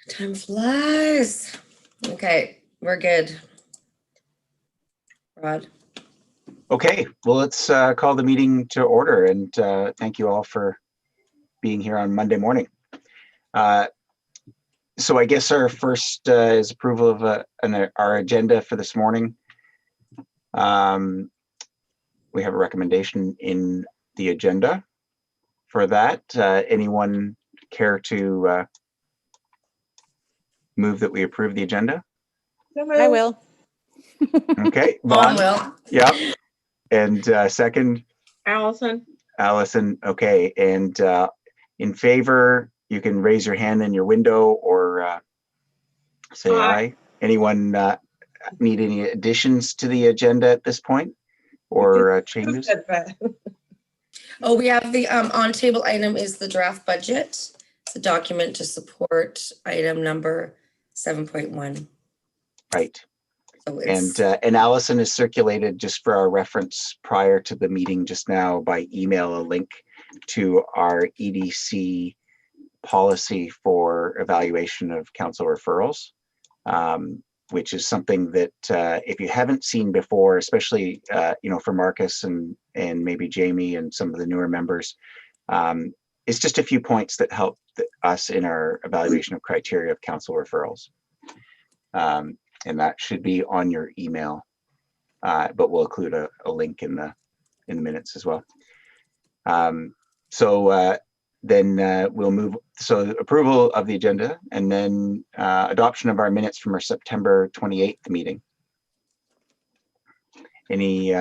Time flies. Okay, we're good. Rod. Okay, well, let's call the meeting to order, and thank you all for being here on Monday morning. So I guess our first is approval of our agenda for this morning. We have a recommendation in the agenda for that. Anyone care to move that we approve the agenda? I will. Okay, Vaughn Vaughn, will. yeah, and second, Allison. Allison. Okay, and in favor, you can raise your hand in your window or say aye. Anyone need any additions to the agenda at this point or changes? Oh, we have the on table item is the draft budget. It's a document to support item number 7.1. Right. So it's, And Allison has circulated, just for our reference prior to the meeting just now, by email a link to our EDC policy for evaluation of council referrals, which is something that if you haven't seen before, especially for Marcus and maybe Jamie and some of the newer members, it's just a few points that help us in our evaluation of criteria of council referrals. And that should be on your email, but we'll include a link in the minutes as well. Then we'll move, so approval of the agenda, and then adoption of our minutes from our September 28th meeting. Any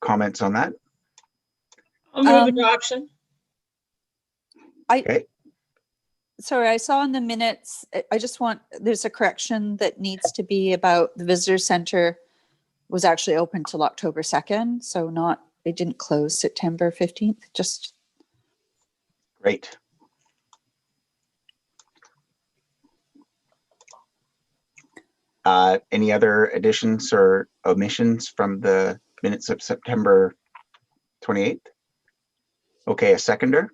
comments on that? I'll move adoption. Okay. Sorry, I saw in the minutes, I just want, there's a correction that needs to be about the visitor center was actually open till October 2nd. So it didn't close September 15th, just. Great. Any other additions or omissions from the minutes of September 28th? Okay, a seconder.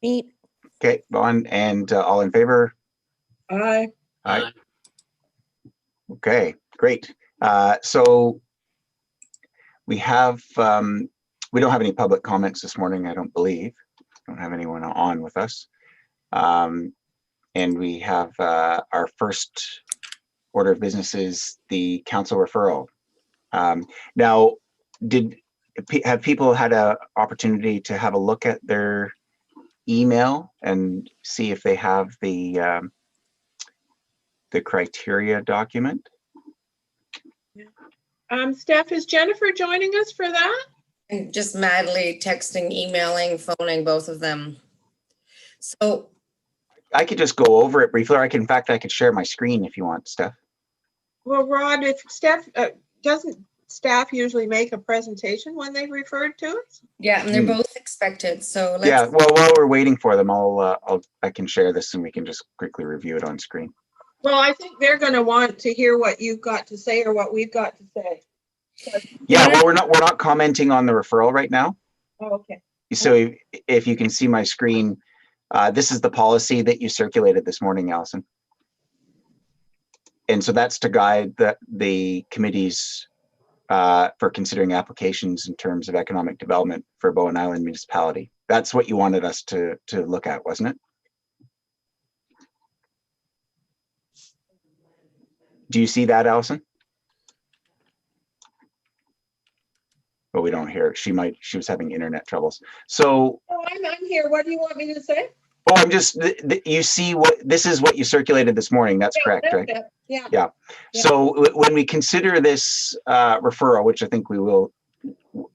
Me. Okay, Vaughn, and all in favor? Aye. Aye. Okay, great. So we have, we don't have any public comments this morning, I don't believe. Don't have anyone on with us. And we have our first order of business is the council referral. Now, have people had an opportunity to have a look at their email and see if they have the criteria document? Steph, is Jennifer joining us for that? and just madly texting, emailing, phoning, both of them. So I could just go over it briefly, or in fact, I could share my screen if you want, Steph. Well, Rod, if Steph, doesn't staff usually make a presentation when they referred to it? yeah, and they're both expected. So let's. Yeah, well, while we're waiting for them, I can share this and we can just quickly review it on screen. Well, I think they're going to want to hear what you've got to say or what we've got to say. Yeah, well, we're not commenting on the referral right now. Oh, okay. So if you can see my screen, this is the policy that you circulated this morning, Allison. And so that's to guide the committees for considering applications in terms of economic development for Bowen Island municipality. That's what you wanted us to look at, wasn't it? Do you see that, Allison? But we don't hear it. She was having internet troubles. So. Oh, I'm here. What do you want me to say? Oh, I'm just, you see this is what you circulated this morning. That's correct, right? Yeah. Yeah. So when we consider this referral, which I think we will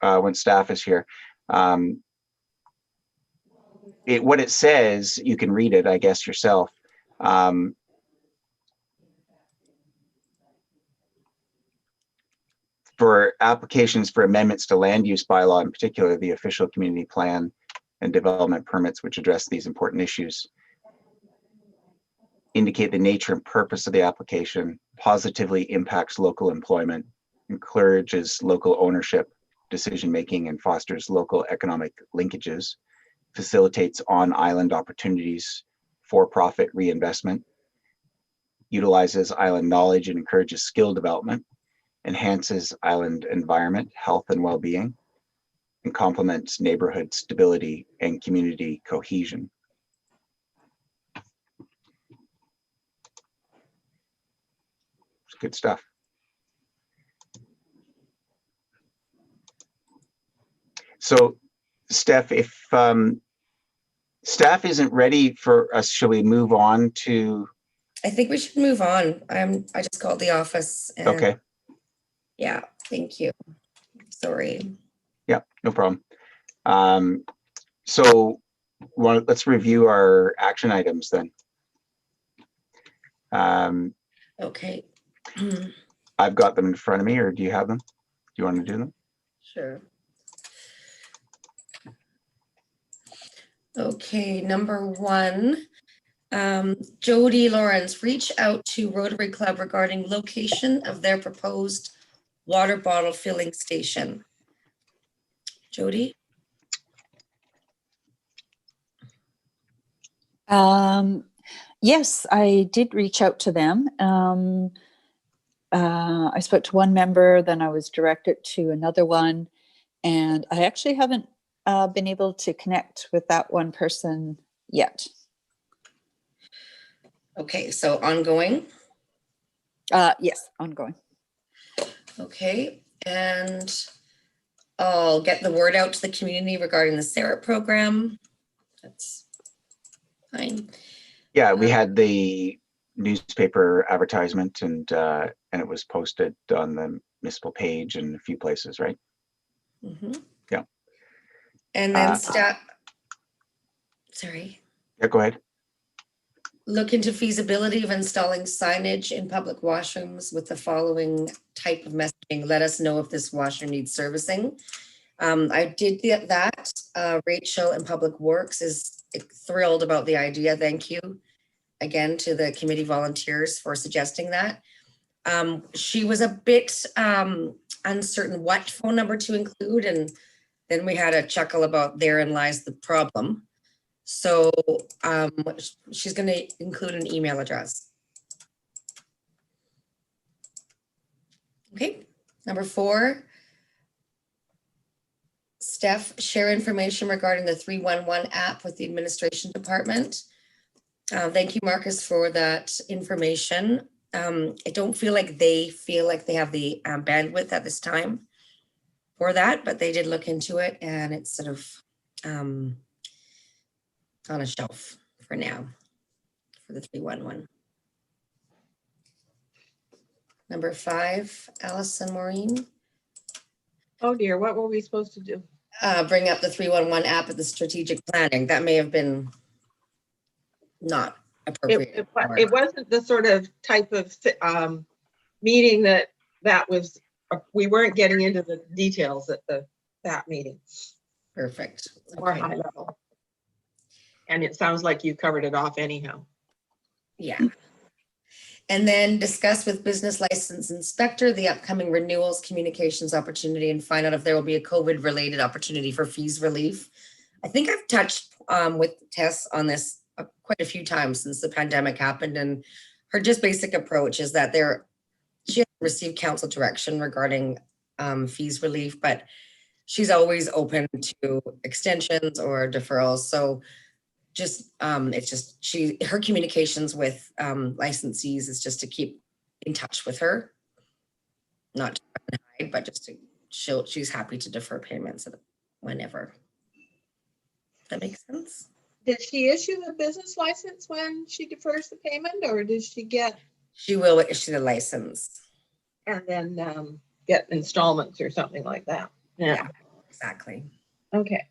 when staff is here, what it says, you can read it, I guess, yourself. For applications for amendments to land use bylaw, in particular, the official community plan and development permits, which address these important issues, indicate the nature and purpose of the application, positively impacts local employment, encourages local ownership, decision-making, and fosters local economic linkages, facilitates on-island opportunities for profit reinvestment, utilizes island knowledge and encourages skill development, enhances island environment, health and well-being, and complements neighborhood stability and community cohesion. It's good stuff. So, Steph, if staff isn't ready for us, shall we move on to? I think we should move on. I just called the office. And Okay. yeah, thank you. Sorry. Yeah, no problem. So let's review our action items then. Okay. I've got them in front of me, or do you have them? Do you want to do them? Sure. Okay, number 1, Jody Lawrence, reach out to Rotary Club regarding location of their proposed water bottle filling station. Jody? Yes, I did reach out to them. I spoke to one member, then I was directed to another one, and I actually haven't been able to connect with that one person yet. Okay, so ongoing. Yes, ongoing. Okay, and I'll get the word out to the community regarding the SARET program. That's fine. Yeah, we had the newspaper advertisement, and it was posted on the municipal page and a few places, right? Mhm. Yeah. And then sorry. Yeah, go ahead. Look into feasibility of installing signage in public washrooms with the following type of messaging. Let us know if this washroom needs servicing. I did that. Rachel in Public Works is thrilled about the idea. Thank you again to the committee volunteers for suggesting that. She was a bit uncertain what phone number to include, and then we had a chuckle about therein lies the problem. So she's going to include an email address. Okay, number 4. Steph, share information regarding the 311 app with the administration department. Thank you, Marcus, for that information. I don't feel like they have the bandwidth at this time for that, but they did look into it, and it's sort of on a shelf for now for the 311. Number 5, Allison Maureen. Oh dear, what were we supposed to do? Bring up the 311 app at the strategic planning. That may have been not appropriate. It wasn't the sort of type of meeting that was, we weren't getting into the details at that meeting. Perfect. More Okay. high level. And it sounds like you covered it off anyhow. Yeah. And then discuss with business license inspector the upcoming renewals communications opportunity and find out if there will be a COVID related opportunity for fees relief. I think I've touched with Tess on this quite a few times since the pandemic happened, and her just basic approach is that she hasn't received council direction regarding fees relief, but she's always open to extensions or deferrals. So it's just her communications with licensees is just to keep in touch with her, not to hide, but just to she's happy to defer payments whenever. That makes sense. Did she issue a business license when she defers the payment, or did she get? She will issue the license. And then get installments or something like that. Yeah, exactly. Okay.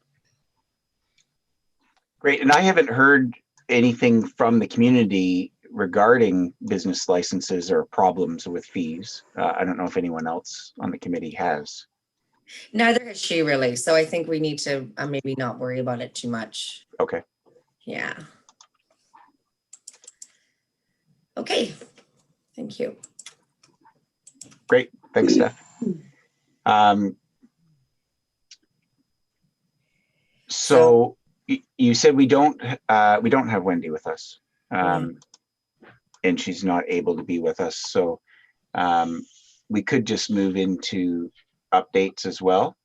Great. And I haven't heard anything from the community regarding business licenses or problems with fees. I don't know if anyone else on the committee has. Neither has she really. So I think we need to maybe not worry about it too much. Okay. Yeah. Okay. Thank you. Great. Thanks, Steph. So You said we don't have Wendy with us. And she's not able to be with us. So we could just move into updates as well.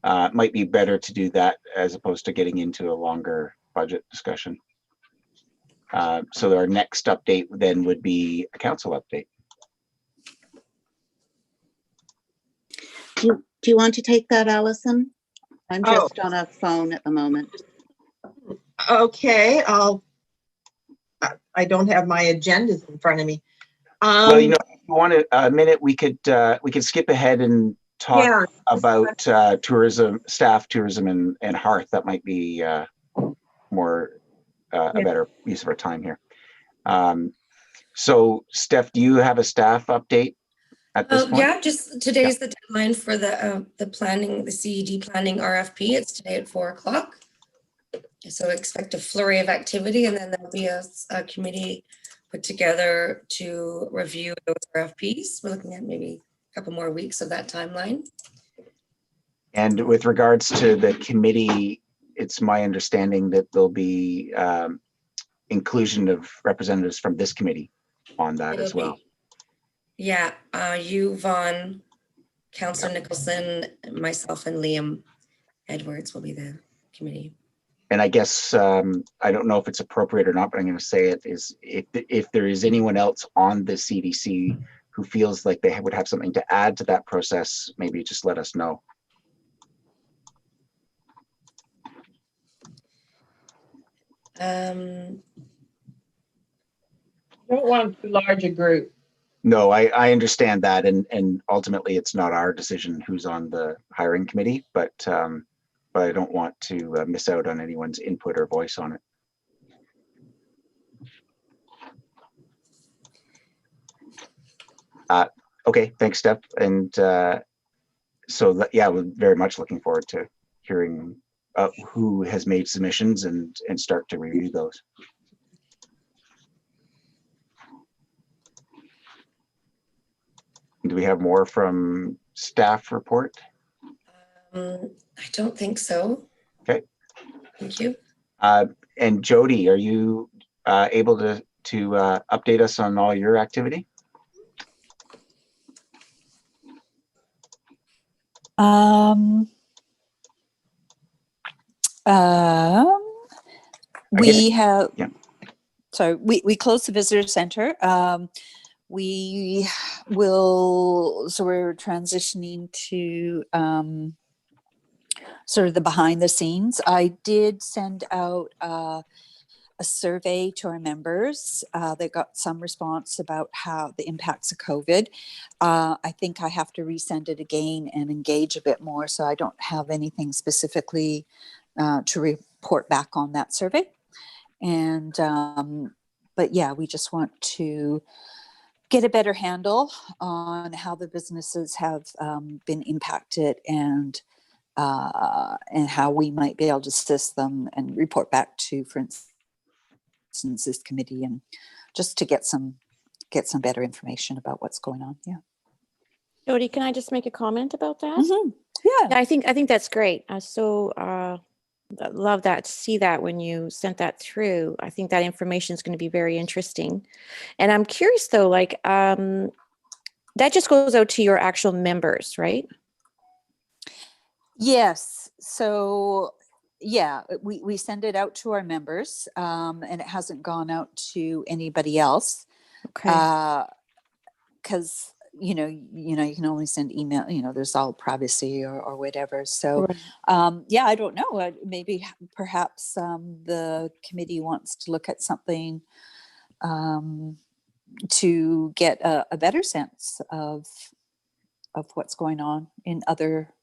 It might be better to do that as opposed to getting into a longer budget discussion. So our next update then would be a council update. Do you want to take that, Allison? I'm Oh. just on a phone at the moment. Okay, I don't have my agendas in front of me. Well, you know, if you want a minute, we could skip ahead and talk Yeah. about tourism, staff tourism, and Hearth. That might be more a better use of our time here. So, Steph, do you have a staff update at this point? Yeah, just today's the deadline for the planning, the CED planning RFP. It's today at 4 o'clock. So expect a flurry of activity, and then there'll be a committee put together to review those RFPs. We're looking at maybe a couple more weeks of that timeline. And with regards to the committee, it's my understanding that there'll be inclusion of representatives from this committee on that as well. Yeah, you, Vaughn, Councillor Nicholson, myself, and Liam Edwards will be the committee. And I guess, I don't know if it's appropriate or not, but I'm going to say it is, if there is anyone else on the CDC who feels like they would have something to add to that process, maybe just let us know. Don't want too large a group. No, I understand that. And ultimately it's not our decision who's on the hiring committee, but I don't want to miss out on anyone's input or voice on it. Okay, thanks, Steph. And so that, yeah, we're very much looking forward to hearing who has made submissions and start to review those. Do we have more from staff report? I don't think so. Okay. Thank you. And Jody, are you able to update us on all your activity? We have, yeah. So we closed the visitor center. We will, so we're transitioning to sort of the behind the scenes. I did send out a survey to our members. They got some response about how the impacts of COVID. I think I have to resend it again and engage a bit more. So I don't have anything specifically to report back on that survey. And, but yeah, we just want to get a better handle on how the businesses have been impacted and how we might be able to assist them and report back to, for instance, this committee, and just to get some better information about what's going on. Yeah. Jody, can I just make a comment about that? Mm-hmm. Yeah. I think that's great. Love that, see that when you sent that through. I think that information is going to be very interesting. And I'm curious though, like that just goes out to your actual members, right? Yes. So yeah, we send it out to our members, and it hasn't gone out to anybody else. Okay. Because you can only send email, there's all privacy or whatever. So Right. yeah, I don't know, maybe perhaps the committee wants to look at something to get a better sense of what's going on in other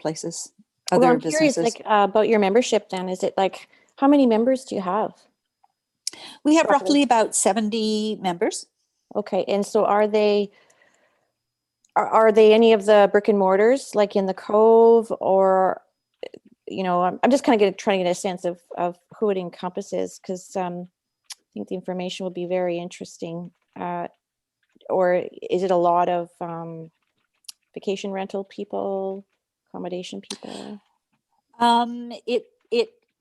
places, Well, other I'm curious, businesses. like about your membership then. Is it like, how many members do you have? We have roughly? roughly about 70 members. Okay. And so are they any of the brick and mortars like in the Cove, or, I'm just kind of trying to get a sense of who it encompasses, because I think the information will be very interesting. Or is it a lot of vacation rental people, accommodation people?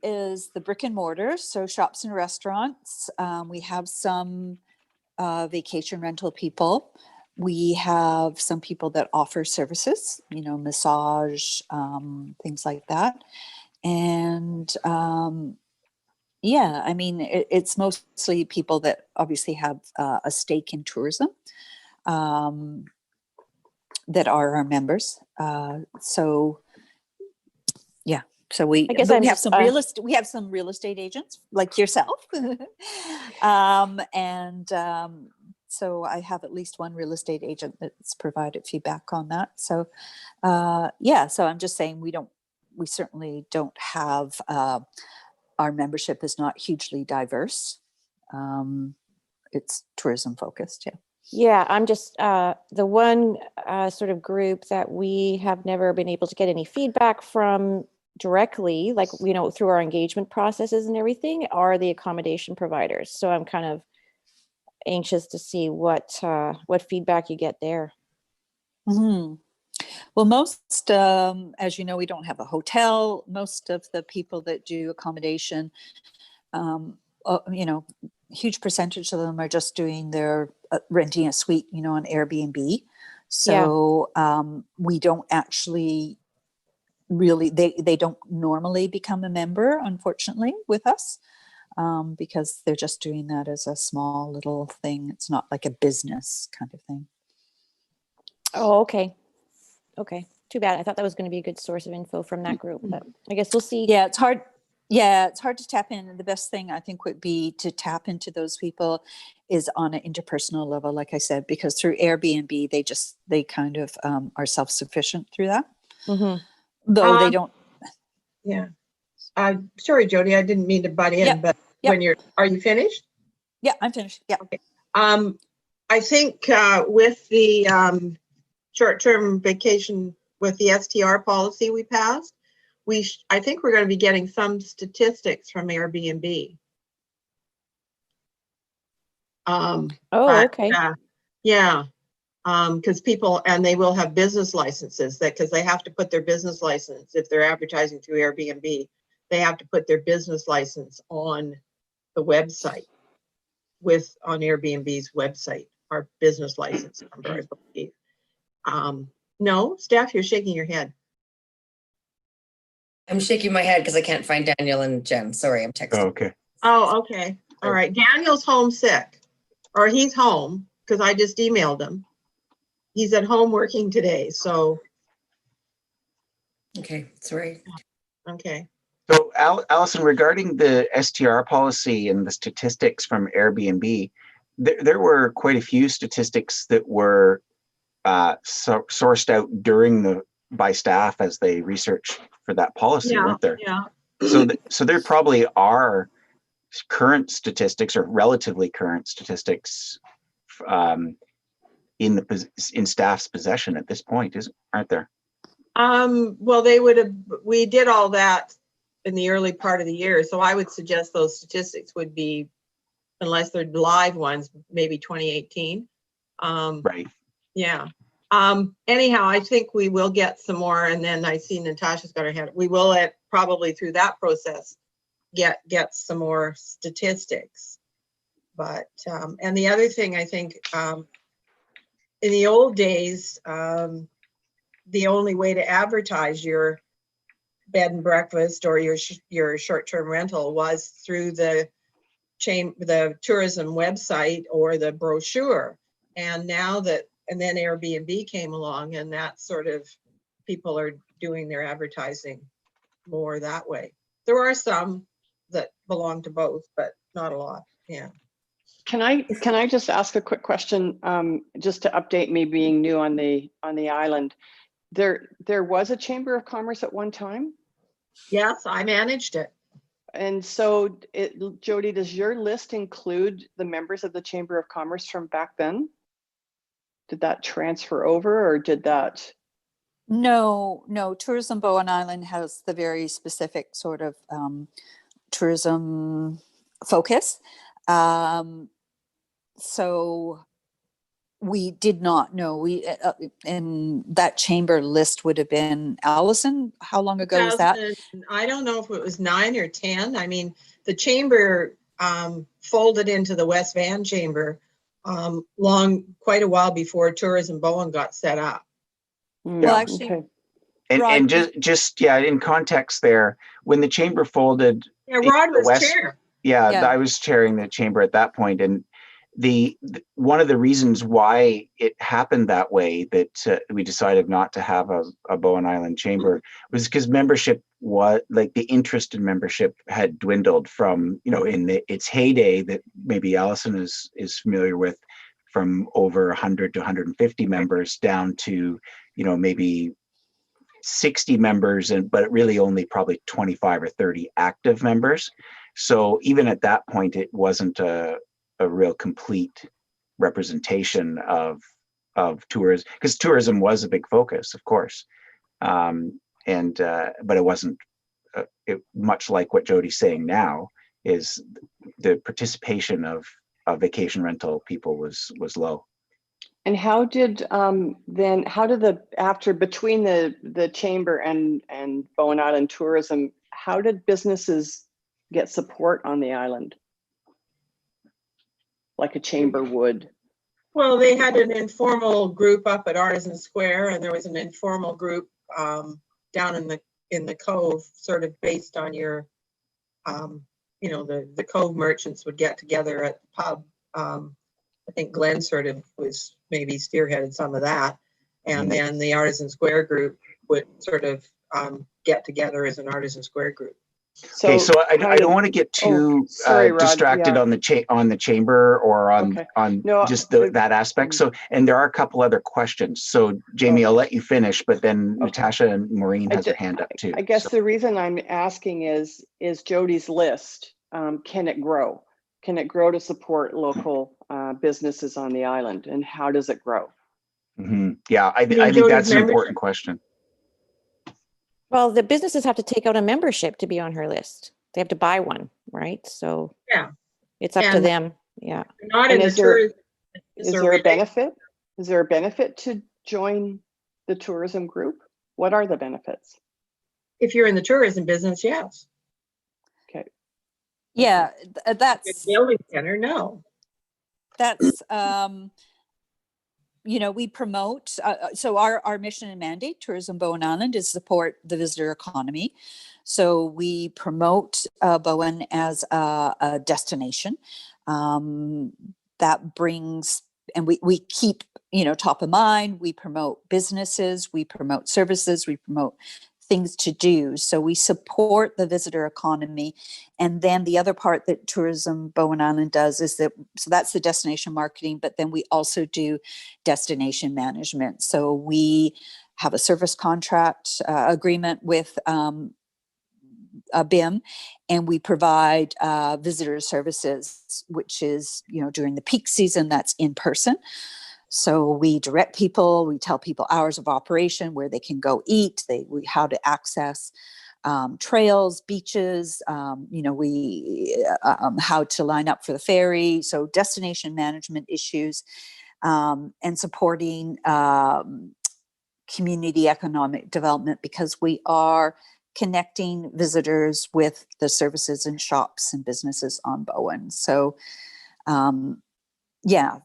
is the brick and mortar, so shops and restaurants. We have some vacation rental people. We have some people that offer services, you know, massage, things like that. And yeah, I mean, it's mostly people that obviously have a stake in tourism, that are our members. So yeah, so we, I guess but I'm we have just, some we have some real estate agents like yourself. So I have at least one real estate agent that's provided feedback on that. So yeah, so I'm just saying we certainly don't have, our membership is not hugely diverse. It's tourism focused, yeah. Yeah, I'm just the one sort of group that we have never been able to get any feedback from directly, like, you know, through our engagement processes and everything, are the accommodation providers. So I'm kind of anxious to see what feedback you get there. Mhm. Well, most, as you know, we don't have a hotel. Most of the people that do accommodation, you know, huge percentage of them are just doing their renting a suite, you know, on Airbnb. So we don't actually really, they don't normally become a member, unfortunately, with us, because they're just doing that as a small little thing. It's not like a business kind of thing. Oh, okay. Okay. Too bad. I thought that was going to be a good source of info from that group, but I guess we'll see. Yeah, it's hard. Yeah, it's hard to tap in. The best thing I think would be to tap into those people is on an interpersonal level, like I said, because through Airbnb, they kind of are self-sufficient through that. Mhm. Though they don't. Yeah. Sorry, Jody, I didn't mean to butt in, Yep, but yep. when are you finished? Yeah, I'm finished. Yeah. I think with the short-term vacation, with the STR policy we passed, I think we're going to be getting some statistics from Airbnb. Oh, But, okay. yeah, because people, and they will have business licenses, because they have to put their business license, if they're advertising through Airbnb, they have to put their business license on the website, on Airbnb's website, our business license number, I believe. No, Steph, you're shaking your head. I'm shaking my head because I can't find Daniel and Jen. Sorry, I'm texting. Oh, okay. Oh, okay. All right. Daniel's homesick, or he's home, because I just emailed him. He's at home working today, so, Okay, sorry. okay. So Allison, regarding the STR policy and the statistics from Airbnb, there were quite a few statistics that were sourced out by staff as they researched for that policy, Yeah, weren't there? yeah. So there probably are current statistics, or relatively current statistics, in staff's possession at this point, aren't there? Well, we did all that in the early part of the year, so I would suggest those statistics would be, unless they're live ones, maybe 2018. Right. Yeah. Anyhow, I think we will get some more, and then I see Natasha's got her hand. We will probably through that process get some more statistics. But and the other thing, I think, in the old days, the only way to advertise your bed and breakfast or your short-term rental was through the tourism website or the brochure. And then Airbnb came along, and that sort of, people are doing their advertising more that way. There are some that belong to both, but not a lot. Yeah. Can I just ask a quick question, just to update me, being new on the island? There was a Chamber of Commerce at one time? Yes, I managed it. And so, Jody, does your list include the members of the Chamber of Commerce from back then? Did that transfer over, or did that? No, Tourism Bowen Island has the very specific sort of tourism focus. So We did not know. And that chamber list would have been, Allison, how long ago was that? I don't know if it was 9 or 10. I mean, the chamber folded into the West Van Chamber quite a while before Tourism Bowen got set up. Well, actually, Okay. And, Rod, and just, yeah, in context there, when the chamber folded, Yeah, Rod was West- chair. yeah, Yeah. I was chairing the chamber at that point, and one of the reasons why it happened that way, that we decided not to have a Bowen Island chamber, was because membership was like, the interest in membership had dwindled from, in its heyday that maybe Allison is familiar with, from over 100 to 150 members down to, maybe 60 members, but really only probably 25 or 30 active members. So even at that point, it wasn't a real complete representation of tourism, because tourism was a big focus, of course. But it wasn't, much like what Jody's saying now, is the participation of vacation rental people was low. And how did between the chamber and Bowen Island Tourism, how did businesses get support on the island? Like a chamber would? Well, they had an informal group up at Artisan Square, and there was an informal group down in the Cove, sort of based on your, the Cove merchants would get together at the pub. I think Glenn sort of was maybe spearheaded some of that. And then the Artisan Square group would sort of get together as an Artisan Square group. Okay, so I don't want to get too sorry, Rod, distracted yeah. on the chamber or on No, just that aspect. So, and there are a couple other questions. So, Jamie, I'll let you finish, but then Natasha and Maureen has her hand up too. I guess the reason I'm asking is Jody's list. Can it grow? Can it grow to support local businesses on the island? And how does it grow? Mm-hmm. Yeah, I think that's an important question. Well, the businesses have to take out a membership to be on her list. They have to buy one, right? So yeah, it's up to them. Yeah. Not in the tourism. Is there a benefit? Is there a benefit to join the tourism group? What are the benefits? If you're in the tourism business, yes. Okay. yeah, that's Building center, no. that's we promote, so our mission and mandate, Tourism Bowen Island, is support the visitor economy. So we promote Bowen as a destination that brings, and we keep, top of mind. We promote businesses, we promote services, we promote things to do. So we support the visitor economy. And then the other part that Tourism Bowen Island does is so that's the destination marketing, but then we also do destination management. So we have a service contract agreement with a BIM, and we provide visitor services, which is, during the peak season, that's in person. So we direct people, we tell people hours of operation, where they can go eat, how to access trails, beaches, how to line up for the ferry. So destination management issues and supporting community economic development, because we are connecting visitors with the services and shops and businesses on Bowen. So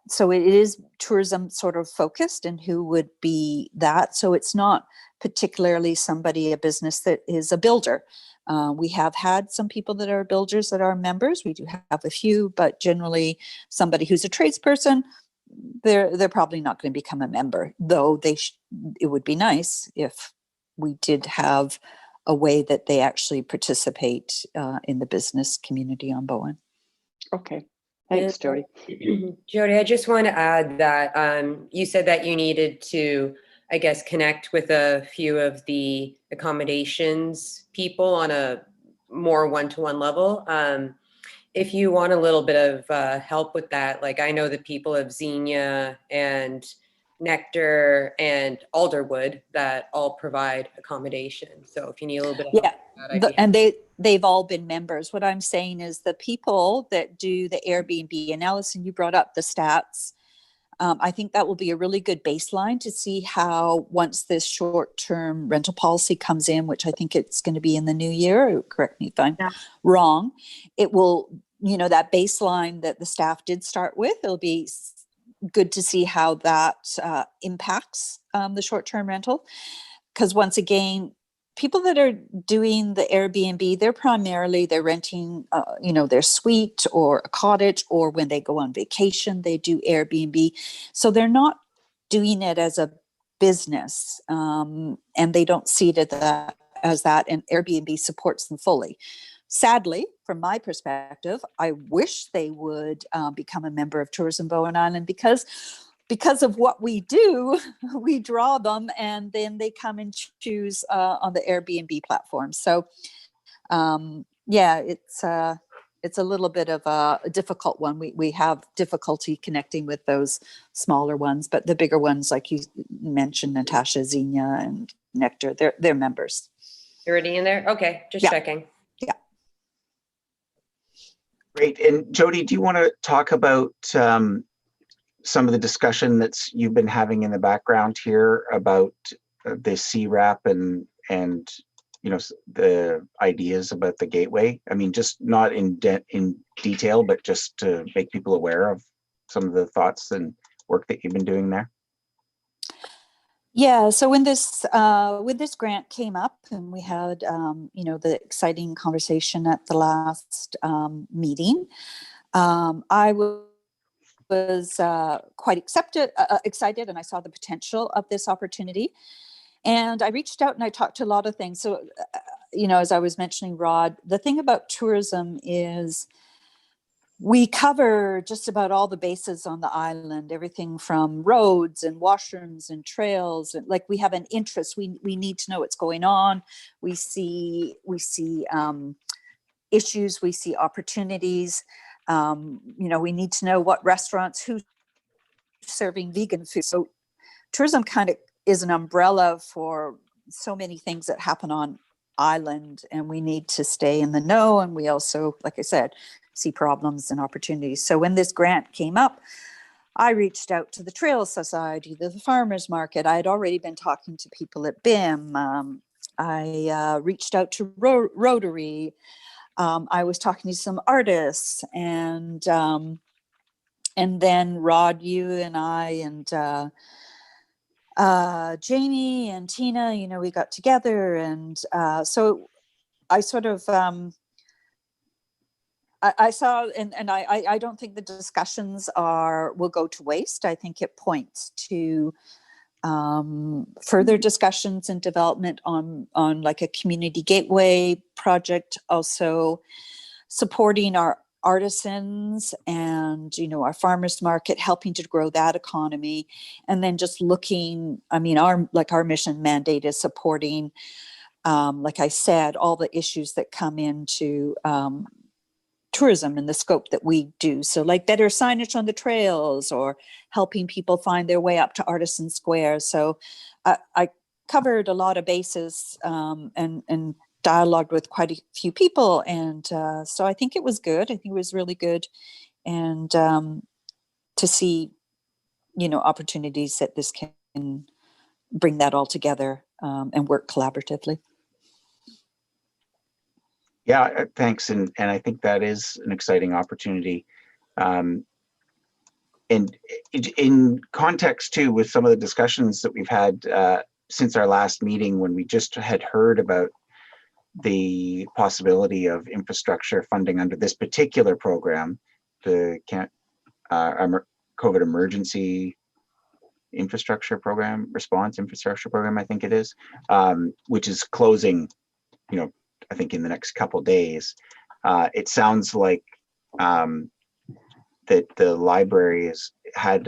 so it is tourism sort of focused, and who would be that. So it's not particularly a business that is a builder. We have had some people that are builders that are members. We do have a few, but generally somebody who's a tradesperson, they're probably not going to become a member, though it would be nice if we did have a way that they actually participate in the business community on Bowen. Okay. Thanks, Jody. Jody, I just want to add that you said that you needed to, I guess, connect with a few of the accommodations people on a more one-to-one level. If you want a little bit of help with that, like I know the people of Xenia and Nectar and Alderwood that all provide accommodation. So if you need a little bit of help with that, and they've all been members. What I'm saying is the people that do the Airbnb, and Allison, you brought up the stats I think that will be a really good baseline to see how, once this short-term rental policy comes in, which I think it's going to be in the new year, correct me if I'm wrong, it will, you know, that baseline that the staff did start with, it'll be good to see how that impacts the short-term rental. Because once again, people that are doing the Airbnb, they're renting, you know, their suite or a cottage, or when they go on vacation, they do Airbnb. So they're not doing it as a business, and they don't see it as that, and Airbnb supports them fully. Sadly, from my perspective, I wish they would become a member of Tourism Bowen Island, because of what we do, we draw them and then they come and choose on the Airbnb platform. So yeah, it's a little bit of a difficult one. We have difficulty connecting with those smaller ones, but the bigger ones, like you mentioned, Natasha, Xenia, and Nectar, they're members. You're already in there? Okay, just Yeah. checking. Yeah. Great. And Jody, do you want to talk about some of the discussion that's you've been having in the background here about the CRAP and you know, the ideas about the gateway? I mean, just not in detail, but just to make people aware of some of the thoughts and work that you've been doing there. Yeah, so when this grant came up, and we had you know, the exciting conversation at the last meeting, I was quite excited, and I saw the potential of this opportunity. And I reached out and I talked to a lot of things. So, you know, as I was mentioning, Rod, the thing about tourism is we cover just about all the bases on the island, everything from roads and washrooms and trails. And like, we have an interest. We need to know what's going on. We see issues. We see opportunities. You know, we need to know what restaurants, who's serving vegan food. So tourism kind of is an umbrella for so many things that happen on island, and we need to stay in the know. And we also, like I said, see problems and opportunities. So when this grant came up, I reached out to the Trails Society, the Farmers Market. I had already been talking to people at BIM. I reached out to Rotary. I was talking to some artists, and then Rod, you and I, and Jamie and Tina, you know, we got together, and so I sort of I saw, and I don't think the discussions will go to waste. I think it points to further discussions and development on like a community gateway project, also supporting our artisans and, you know, our farmers market, helping to grow that economy. And then just looking, I mean, our mission mandate is supporting, like I said, all the issues that come into tourism and the scope that we do. So like better signage on the trails, or helping people find their way up to Artisan Square. So I covered a lot of bases and dialogued with quite a few people. And so I think it was good. I think it was really good. And to see, you know, opportunities that this can bring that all together and work collaboratively. Yeah, thanks. And I think that is an exciting opportunity. And in context too, with some of the discussions that we've had since our last meeting, when we just had heard about the possibility of infrastructure funding under this particular program, the COVID emergency infrastructure program, response infrastructure program, I think it is, which is closing, you know, I think in the next couple days. It sounds like that the library has had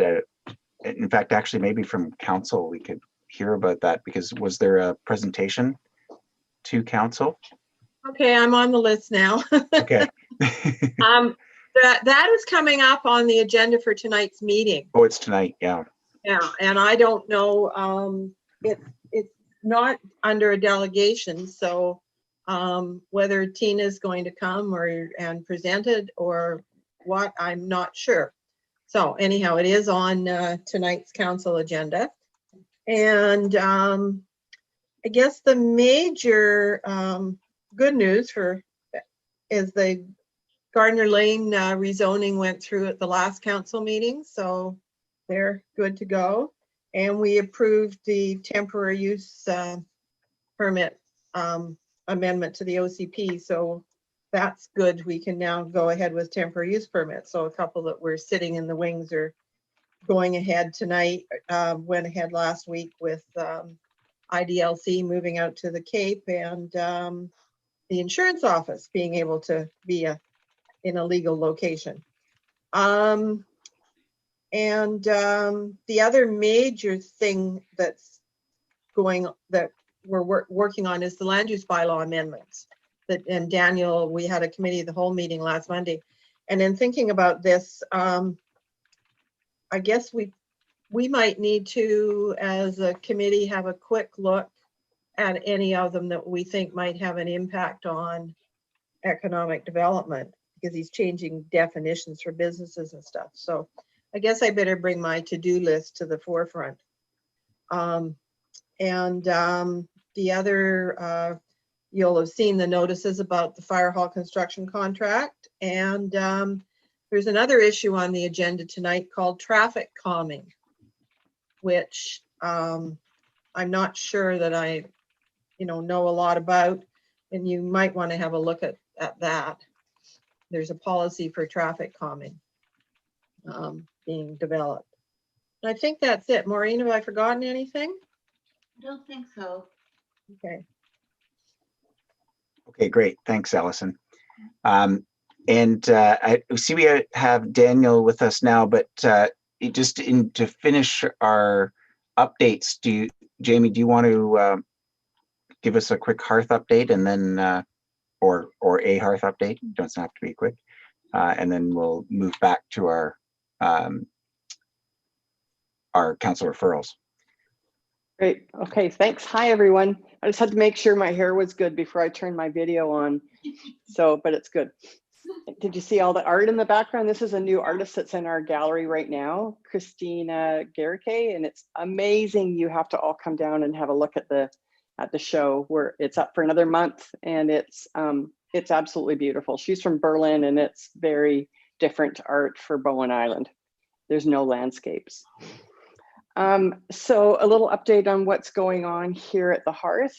in fact, actually maybe from council, we could hear about that, because was there a presentation to council? Okay, I'm on the list now. Okay. That is coming up on the agenda for tonight's meeting. Oh, it's tonight. Yeah. Yeah, and I don't know, it's not under a delegation, so whether Tina's going to come and present it or what, I'm not sure. So anyhow, it is on tonight's council agenda. And I guess the major good news is the Gardner Lane rezoning went through at the last council meeting, so they're good to go. And we approved the temporary use permit amendment to the OCP, so that's good. We can now go ahead with temporary use permits. So a couple that were sitting in the wings are going ahead tonight, went ahead last week with IDLC moving out to the Cape, and the insurance office being able to be in a legal location. And the other major thing that we're working on is the land use bylaw amendments. And Daniel, we had a committee of the whole meeting last Monday. And in thinking about this, I guess we might need to, as a committee, have a quick look at any of them that we think might have an impact on economic development, because he's changing definitions for businesses and stuff. So I guess I better bring my to-do list to the forefront. The other, you'll have seen the notices about the fire hall construction contract. And there's another issue on the agenda tonight called traffic calming, which I'm not sure that I know a lot about, and you might want to have a look at that. There's a policy for traffic calming being developed. And I think that's it. Maureen, have I forgotten anything? I don't think so. Okay. Okay, great. Thanks, Allison. I see we have Daniel with us now, but to finish our updates, Jamie, do you want to give us a quick Hearth update, and then or a Hearth update? It doesn't have to be quick, and then we'll move back to our council referrals. Great. Okay, thanks. Hi, everyone. I just had to make sure my hair was good before I turned my video on. But it's good. Did you see all the art in the background? This is a new artist that's in our gallery right now, Christina Garrique, and it's amazing. You have to all come down and have a look at the show, where it's up for another month, and it's absolutely beautiful. She's from Berlin, and it's very different art for Bowen Island. There's no landscapes. So a little update on what's going on here at the Hearth.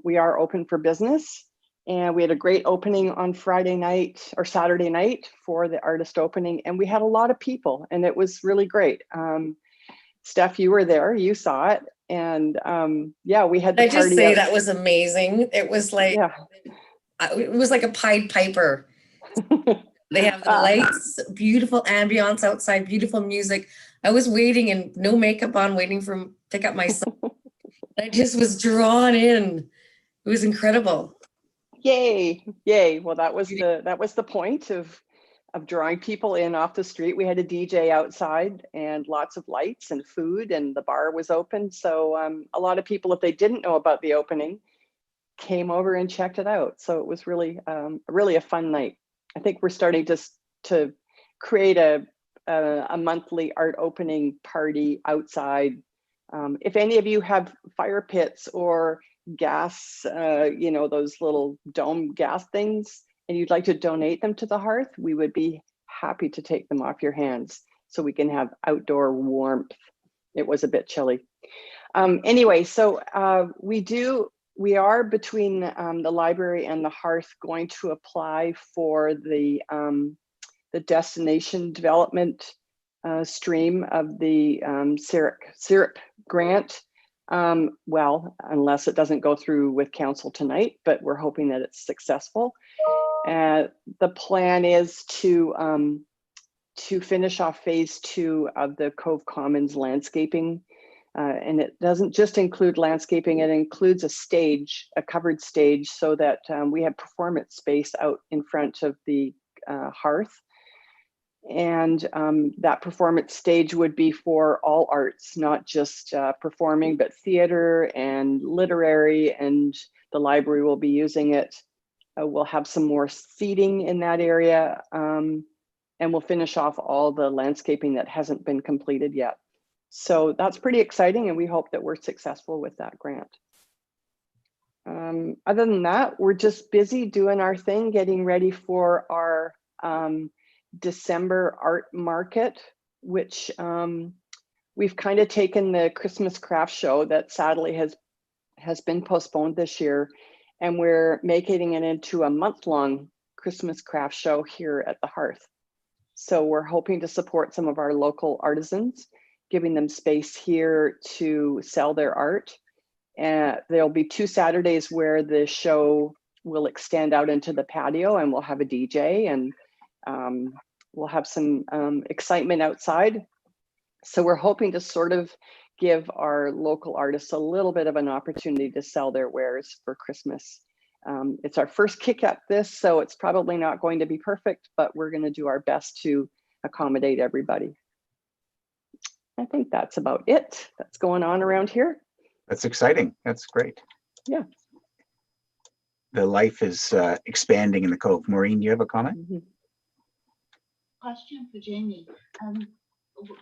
We are open for business, and we had a great opening on Friday night or Saturday night for the artist opening, and we had a lot of people, and it was really great. Steph, you were there, you saw it, and yeah, we had the I just party say out. that was amazing. It was like, Yeah. It was like a Pied Piper. They have the lights, beautiful ambiance outside, beautiful music. I was waiting and no makeup on, waiting for him to pick up my son. I just was drawn in. It was incredible. Yay, yay. Well, that was the point of drawing people in off the street. We had a DJ outside and lots of lights and food, and the bar was open. So a lot of people, if they didn't know about the opening, came over and checked it out. So it was really a fun night. I think we're starting to create a monthly art opening party outside. If any of you have fire pits or gas, those little dome gas things, and you'd like to donate them to the Hearth, we would be happy to take them off your hands so we can have outdoor warmth. It was a bit chilly. Anyway, so we are between the library and the Hearth going to apply for the destination development stream of the CERC grant. Well, unless it doesn't go through with council tonight, but we're hoping that it's successful. The plan is to finish off phase 2 of the Cove Commons landscaping. And it doesn't just include landscaping, it includes a covered stage, so that we have performance space out in front of the Hearth. And that performance stage would be for all arts, not just performing, but theater and literary, and the library will be using it. We'll have some more seating in that area. and we'll finish off all the landscaping that hasn't been completed yet. So that's pretty exciting, and we hope that we're successful with that grant. Other than that, we're just busy doing our thing, getting ready for our December art market, which we've kind of taken the Christmas craft show that sadly has been postponed this year, and we're making it into a month-long Christmas craft show here at the Hearth. So we're hoping to support some of our local artisans, giving them space here to sell their art. And there'll be 2 Saturdays where the show will extend out into the patio, and we'll have a DJ, and we'll have some excitement outside. So we're hoping to sort of give our local artists a little bit of an opportunity to sell their wares for Christmas. It's our first kick at this, so it's probably not going to be perfect, but we're going to do our best to accommodate everybody. I think that's about it that's going on around here. That's exciting. That's great. Yeah. The life is expanding in the Cove. Maureen, you have a comment? Question for Jamie.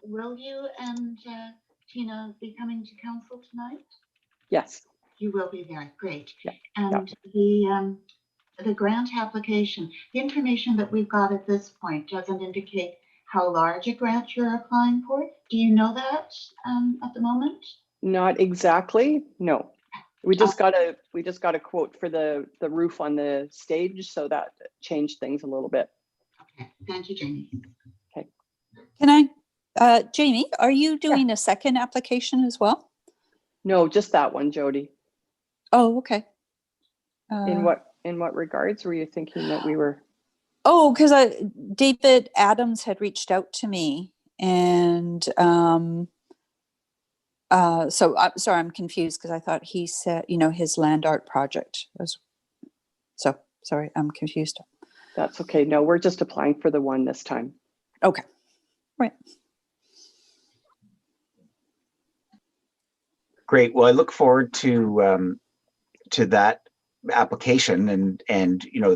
Will you and Tina be coming to council tonight? Yes. You will be there. Great. Yeah. And the grant application, the information that we've got at this point doesn't indicate how large a grant you're applying for. Do you know that at the moment? Not exactly. No. We just got a quote for the roof on the stage, so that changed things a little bit. Okay. Thank you, Jamie. Okay. Can I, Jamie, are you doing a second application as well? No, just that one, Jody. Oh, okay. In what regards were you thinking that we were? Oh, because David Adams had reached out to me, and so I'm sorry, I'm confused because I thought he said, his land art project was. So sorry, I'm confused. That's okay. No, we're just applying for the one this time. Okay, right. Great. Well, I look forward to that application, and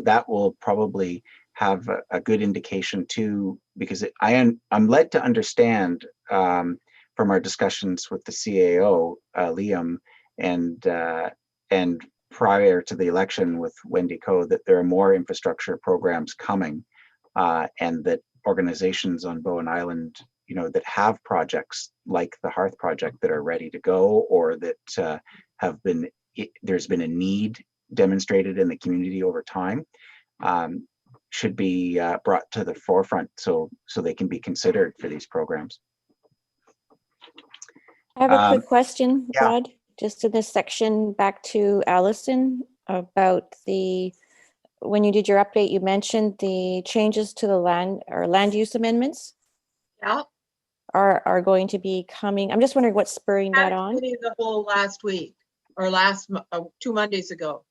that will probably have a good indication too, because I'm led to understand from our discussions with the CAO, Liam, and prior to the election with Wendy Coe, that there are more infrastructure programs coming, and that organizations on Bowen Island, that have projects like the Hearth project that are ready to go, or that there's been a need demonstrated in the community over time, should be brought to the forefront so they can be considered for these programs. I have a quick question, yeah. Rod, just in this section back to Allison about when you did your update, you mentioned the changes to the land use amendments. Yeah. Are going to be coming. I'm just wondering what's spurring that on. The whole last week or 2 Mondays ago.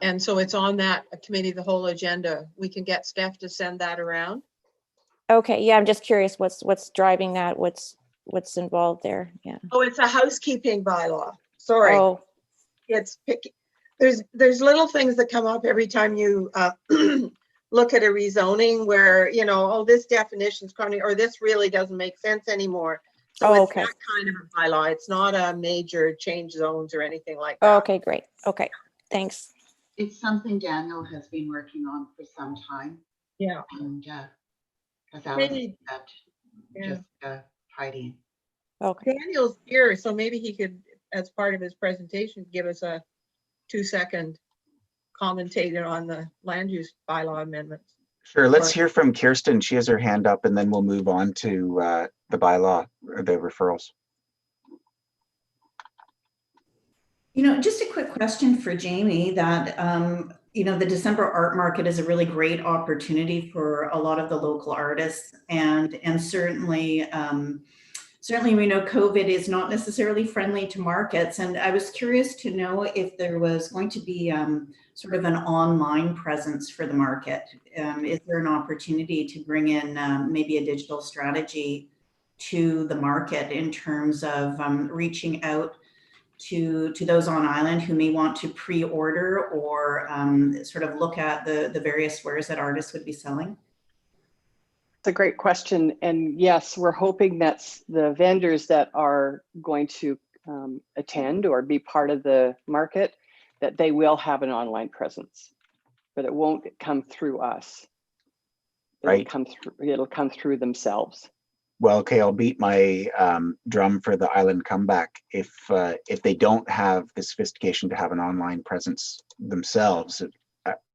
And so it's on that committee, the whole agenda. We can get Steph to send that around. Okay, yeah, I'm just curious what's driving that, what's involved there. Yeah. Oh, it's a housekeeping bylaw. Sorry. Oh. It's picky. There's little things that come up every time you look at a rezoning where, this definition's coming, or this really doesn't make sense anymore. So it's that kind of a bylaw. It's not a major change zones or anything like that. Okay, great. Okay, thanks. It's something Daniel has been working on for some time. Yeah. And maybe just tidying. Okay. Daniel's here, so maybe he could, as part of his presentation, give us a 2-second commentator on the land use bylaw amendments. Sure. Let's hear from Kirsten. She has her hand up, and then we'll move on to the bylaw or the referrals. Just a quick question for Jamie that, the December art market is a really great opportunity for a lot of the local artists, and certainly, we know COVID is not necessarily friendly to markets. And I was curious to know if there was going to be sort of an online presence for the market. Is there an opportunity to bring in maybe a digital strategy to the market in terms of reaching out to those on island who may want to pre-order or sort of look at the various wares that artists would be selling? It's a great question. And yes, we're hoping that the vendors that are going to attend or be part of the market, that they will have an online presence, but it won't come through us. Right. It'll come through themselves. Well, okay, I'll beat my drum for the island comeback. If they don't have the sophistication to have an online presence themselves,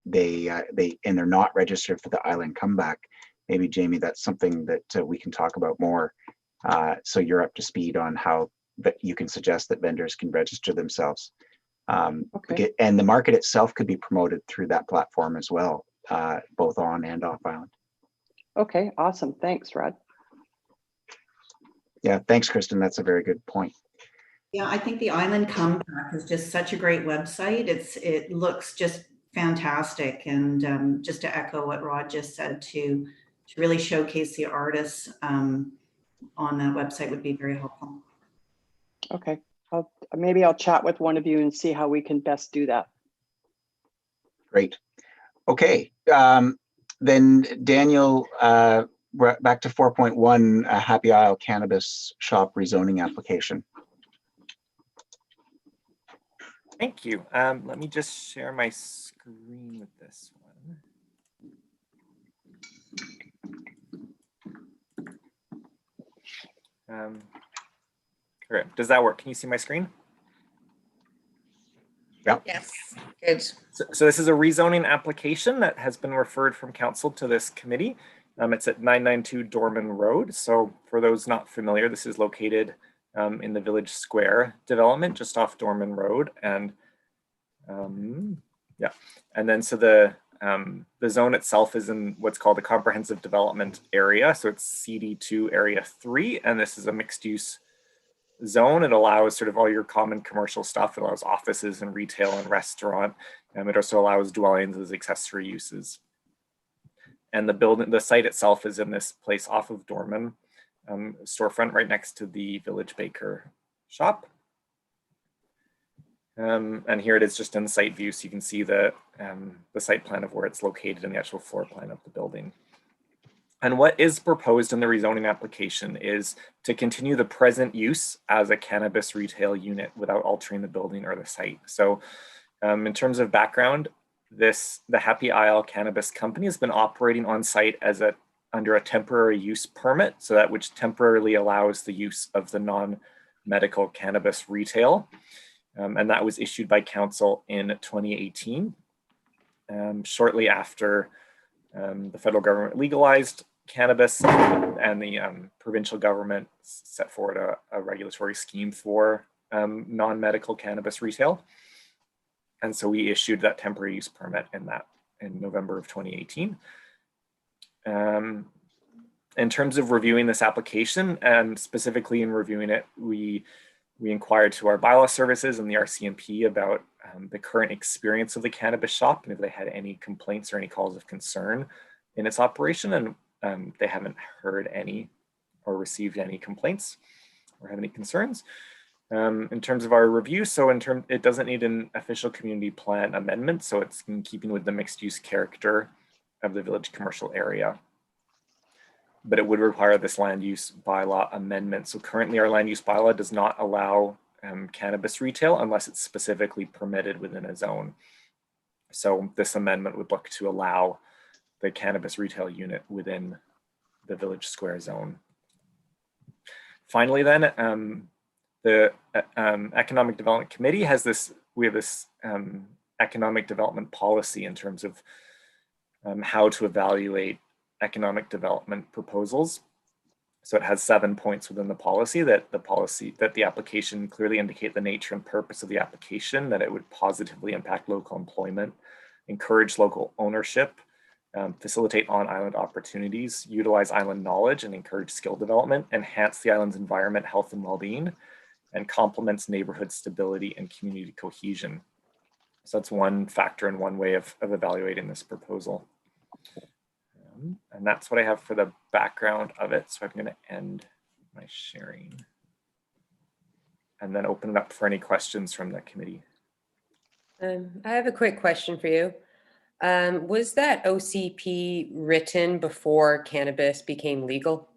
they're not registered for the island comeback. Maybe Jamie, that's something that we can talk about more. So you're up to speed on how that you can suggest that vendors can register themselves. Okay. And the market itself could be promoted through that platform as well, both on and off island. Okay, awesome. Thanks, Rod. Yeah, thanks, Kristen. That's a very good point. Yeah, I think the Island Comeback is just such a great website. It looks just fantastic. And just to echo what Rod just said, to really showcase the artists on that website would be very helpful. Okay, maybe I'll chat with one of you and see how we can best do that. Great. Okay, then Daniel, we're back to 4.1, Happy Isle Cannabis Shop rezoning application. Thank you. Let me just share my screen with this one. Okay, does that work? Can you see my screen? Yep. Yes, good. So this is a rezoning application that has been referred from council to this committee. It's at 992 Dorman Road. So for those not familiar, this is located in the Village Square development, just off Dorman Road. And yeah, and then so the zone itself is in what's called a comprehensive development area. So it's CD2 area 3, and this is a mixed use zone. It allows sort of all your common commercial stuff. It allows offices and retail and restaurant. It also allows dwellings as accessory uses. And the site itself is in this place off of Dorman, storefront right next to the Village Baker shop. And here it is just in site view, so you can see the site plan of where it's located and the actual floor plan of the building. And what is proposed in the rezoning application is to continue the present use as a cannabis retail unit without altering the building or the site. So in terms of background, the Happy Isle Cannabis Company has been operating on site as under a temporary use permit, so that which temporarily allows the use of the non-medical cannabis retail. And that was issued by council in 2018, shortly after the federal government legalized cannabis and the provincial government set forward a regulatory scheme for non-medical cannabis retail. And so we issued that temporary use permit in November of 2018. In terms of reviewing this application, and specifically in reviewing it, we inquired to our bylaw services and the RCMP about the current experience of the cannabis shop and if they had any complaints or any calls of concern in its operation, and they haven't heard any or received any complaints or have any concerns. In terms of our review, so it doesn't need an official community plan amendment, so it's in keeping with the mixed use character of the village commercial area. But it would require this land use bylaw amendment. So currently our land use bylaw does not allow cannabis retail unless it's specifically permitted within a zone. So this amendment would look to allow the cannabis retail unit within the Village Square zone. Finally then, the Economic Development Committee has this economic development policy in terms of how to evaluate economic development proposals. So it has 7 points within the policy that the application clearly indicate the nature and purpose of the application, that it would positively impact local employment, encourage local ownership, facilitate on-island opportunities, utilize island knowledge and encourage skill development, enhance the island's environment, health and well-being, and complements neighborhood stability and community cohesion. So that's one factor and one way of evaluating this proposal. And that's what I have for the background of it. So I'm going to end my sharing and then open it up for any questions from the committee. I have a quick question for you. Was that OCP written before cannabis became legal?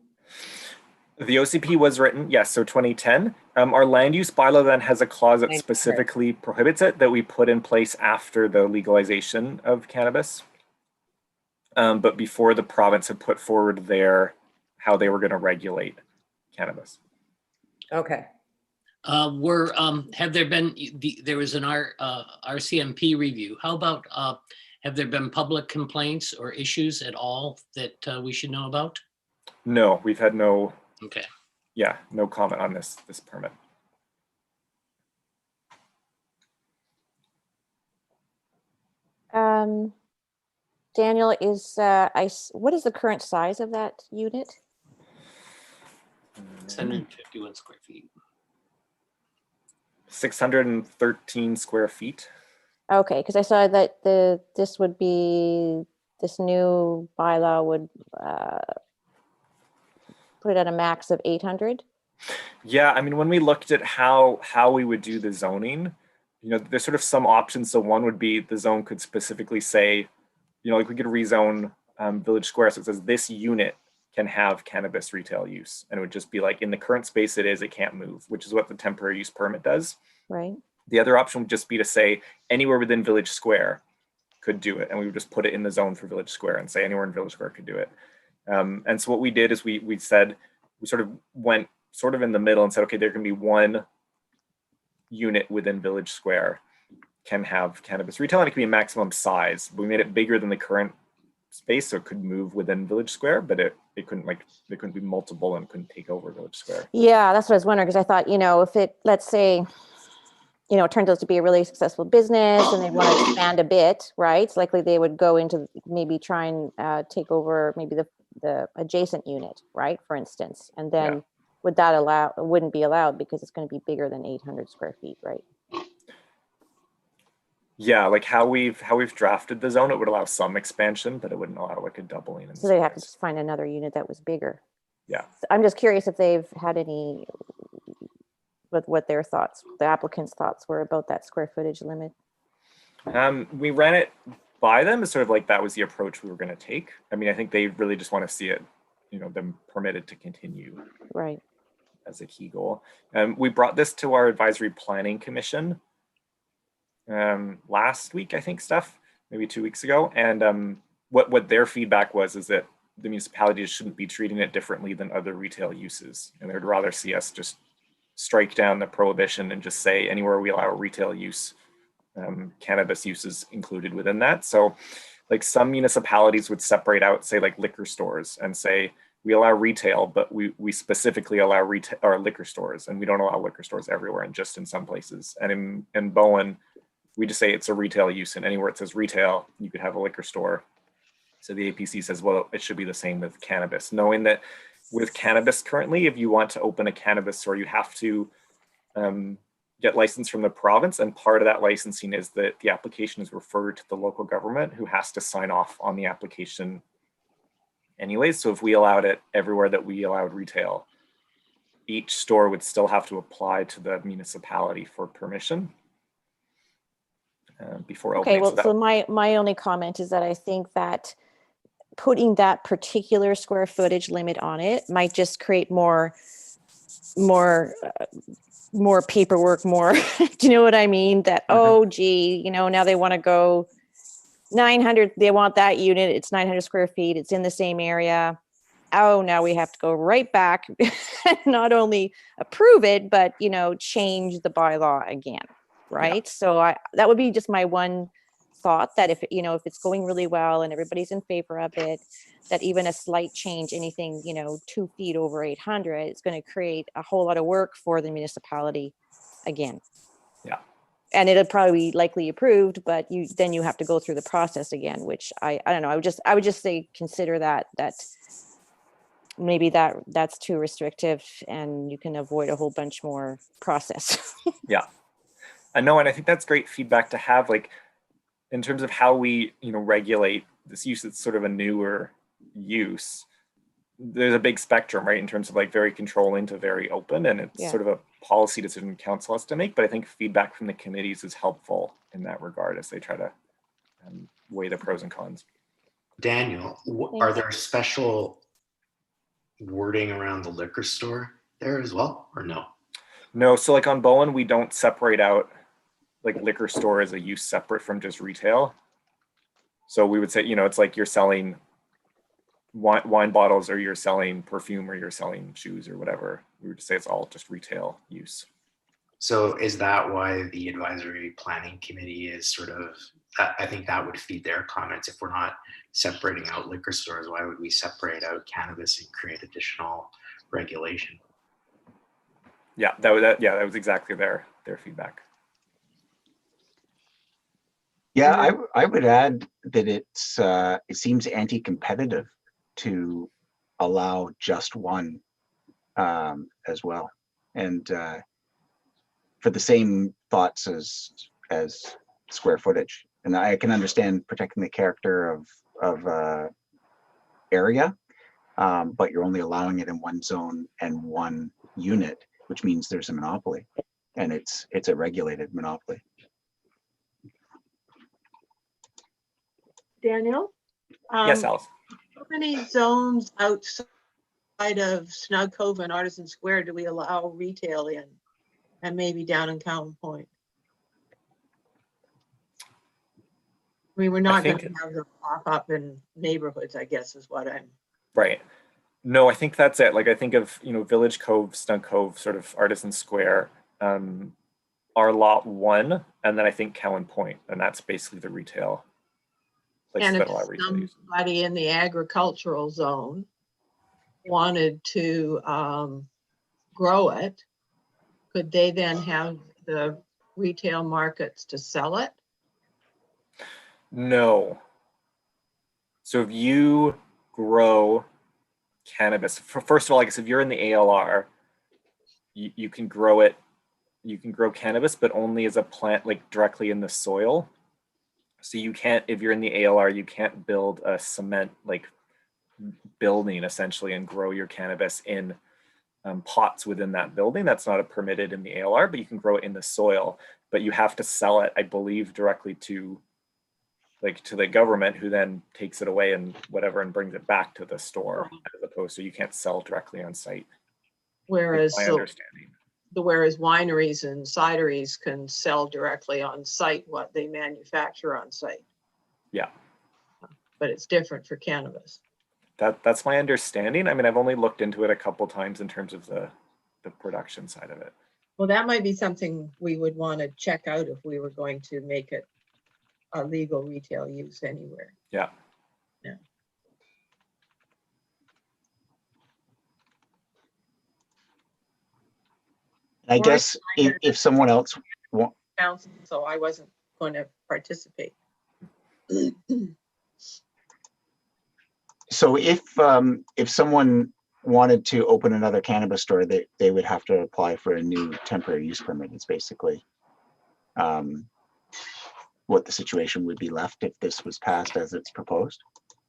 The OCP was written, yes, so 2010. Our land use bylaw then has a clause that Right. specifically prohibits it that we put in place after the legalization of cannabis. But before the province had put forward how they were going to regulate cannabis. Okay. Have there been, there was an RCMP review. How about, have there been public complaints or issues at all that we should know about? No, we've had no, Okay. yeah, no comment on this permit. Daniel, what is the current size of that unit? 651 square feet. 613 square feet. Okay, because I saw that this new bylaw would put it at a max of 800. Yeah, I mean, when we looked at how we would do the zoning, there's sort of some options. So one would be the zone could specifically say, like we could rezone Village Square. So it says this unit can have cannabis retail use. And it would just be like in the current space it can't move, which is what the temporary use permit does. Right. The other option would just be to say anywhere within Village Square could do it. And we would just put it in the zone for Village Square and say anywhere in Village Square could do it. And so what we did is we said, we sort of went sort of in the middle and said, okay, there can be one unit within Village Square can have cannabis retail, and it can be a maximum size. We made it bigger than the current space, so it could move within Village Square, but it couldn't, like, there couldn't be multiple and couldn't take over Village Square. Yeah, that's what I was wondering, because I thought, if it, let's say, it turns out to be a really successful business and they want to expand a bit, right? It's likely they would go into maybe try and take over maybe the adjacent unit, right? For instance, and then Yeah. wouldn't be allowed because it's going to be bigger than 800 square feet, right? Yeah, like how we've drafted the zone, it would allow some expansion, but it wouldn't allow like a doubling. In So they'd have to size. just find another unit that was bigger. Yeah. So I'm just curious if they've had any, what their thoughts, the applicant's thoughts were about that square footage limit. We ran it by them as sort of like that was the approach we were going to take. I mean, I think they really just want to see it, them permitted to continue. Right. As a key goal. We brought this to our advisory planning commission last week, I think, maybe 2 weeks ago. And what their feedback was is that the municipalities shouldn't be treating it differently than other retail uses. And they'd rather see us just strike down the prohibition and just say anywhere we allow retail use, cannabis use is included within that. So like some municipalities would separate out, say like liquor stores and say, we allow retail, but we specifically allow retail or liquor stores, and we don't allow liquor stores everywhere and just in some places. And in Bowen, we just say it's a retail use, and anywhere it says retail, you could have a liquor store. So the APC says, well, it should be the same with cannabis, knowing that with cannabis currently, if you want to open a cannabis store, you have to get license from the province, and part of that licensing is that the application is referred to the local government, who has to sign off on the application anyways. So if we allowed it everywhere that we allowed retail, each store would still have to apply to the municipality for permission before opening. Okay, well, so my only comment is that I think that putting that particular square footage limit on it might just create more paperwork, more, do you know what I mean? That, oh, gee, now they want to go 900, they want that unit, it's 900 square feet, it's in the same area. Oh, now we have to go right back, not only approve it, but, change the bylaw again, right? Yeah. So that would be just my one thought, that if it's going really well and everybody's in favor of it, that even a slight change, anything, 2 feet over 800, it's going to create a whole lot of work for the municipality again. Yeah. And it'll probably be likely approved, but then you have to go through the process again, which I don't know. I would just say, consider that maybe that's too restrictive and you can avoid a whole bunch more process. Yeah, I know. And I think that's great feedback to have, like, in terms of how we, regulate this use. It's sort of a newer use. There's a big spectrum, right, in terms of like very controlling to very open, and it's sort of a policy decision council has to make. But I think feedback from the committees is helpful in that regard as they try to weigh the pros and cons. Daniel, are there special wording around the liquor store there as well, or no? No, so like on Bowen, we don't separate out like liquor store as a use separate from just retail. So we would say, you know, it's like you're selling wine bottles, or you're selling perfume, or you're selling shoes or whatever. We would say it's all just retail use. So is that why the advisory planning committee is sort of, I think that would feed their comments. If we're not separating out liquor stores, why would we separate out cannabis and create additional regulation? Yeah, that was exactly their feedback. Yeah, I would add that it's it seems anti-competitive to allow just one as well, and for the same thoughts as square footage. And I can understand protecting the character of area, but you're only allowing it in one zone and one unit, which means there's a monopoly, and it's a regulated monopoly. Daniel? Yes, Alice. How many zones outside of Snug Cove and Artisan Square do we allow retail in? And maybe down in Cowan Point? I mean, we're not going to have them pop up in neighborhoods, I guess is what I'm. Right. No, I think that's it. Like, I think of, you know, Village Cove, Snug Cove, sort of Artisan Square, are lot 1, and then I think Cowan Point, and that's basically the retail. And if somebody in the agricultural zone wanted to grow it, could they then have the retail markets to sell it? No. So if you grow cannabis, first of all, I guess if you're in the ALR, you can grow it. You can grow cannabis, but only as a plant, like directly in the soil. So you can't, if you're in the ALR, you can't build a cement like building essentially and grow your cannabis in pots within that building. That's not permitted in the ALR, but you can grow it in the soil. But you have to sell it, I believe, directly to the government, who then takes it away and whatever and brings it back to the store, as opposed to you can't sell directly on site. Whereas, my understanding. Whereas wineries and cideries can sell directly on site what they manufacture on site. Yeah. But it's different for cannabis. That's my understanding. I mean, I've only looked into it a couple times in terms of the production side of it. Well, that might be something we would want to check out if we were going to make it a legal retail use anywhere. Yeah. Yeah. I guess if someone else wants, so I wasn't going to participate. So if someone wanted to open another cannabis store, they would have to apply for a new temporary use permit. It's basically what the situation would be left if this was passed as it's proposed.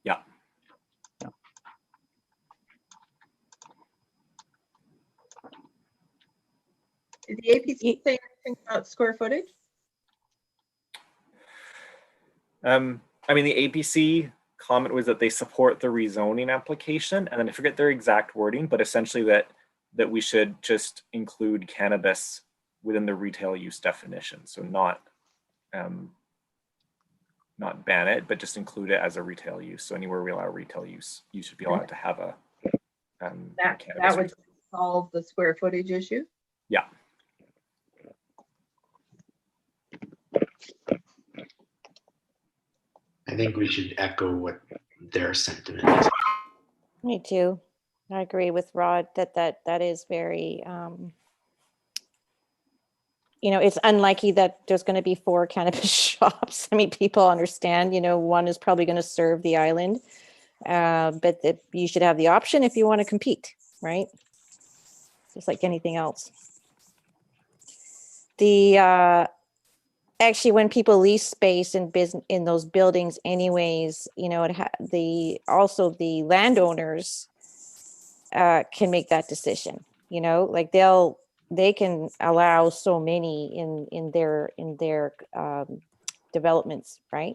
Yeah. Yeah. Did the APC say anything about square footage? I mean, the APC comment was that they support the rezoning application, and then I forget their exact wording, but essentially that we should just include cannabis within the retail use definition. So not ban it, but just include it as a retail use. So anywhere we allow retail use, you should be allowed to have a that would solve the square footage issue. Yeah. I think we should echo what their sentiment is. Me too. I agree with Rod that is very, it's unlikely that there's going to be 4 cannabis shops. I mean, people understand, one is probably going to serve the island, but you should have the option if you want to compete, right? Just like anything else. Actually, when people lease space in those buildings anyways, also the landowners can make that decision, like they can allow so many in their developments, right?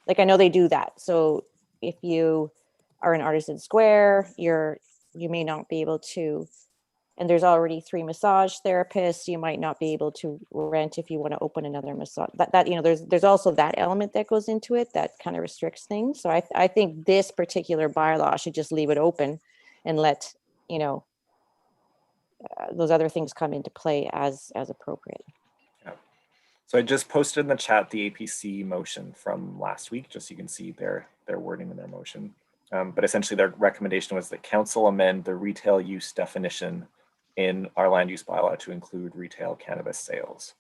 like, I know they do that. So if you are in Artisan Square, you may not be able to, and there's already 3 massage therapists, you might not be able to rent if you want to open another massage. That, you know, there's also that element that goes into it that kind of restricts things. So I think this particular bylaw should just leave it open and let, you know, those other things come into play as appropriate. Yeah. So I just posted in the chat the APC motion from last week, just so you can see their wording in their motion. But essentially their recommendation was that council amend the retail use definition in our land use bylaw to include retail cannabis sales.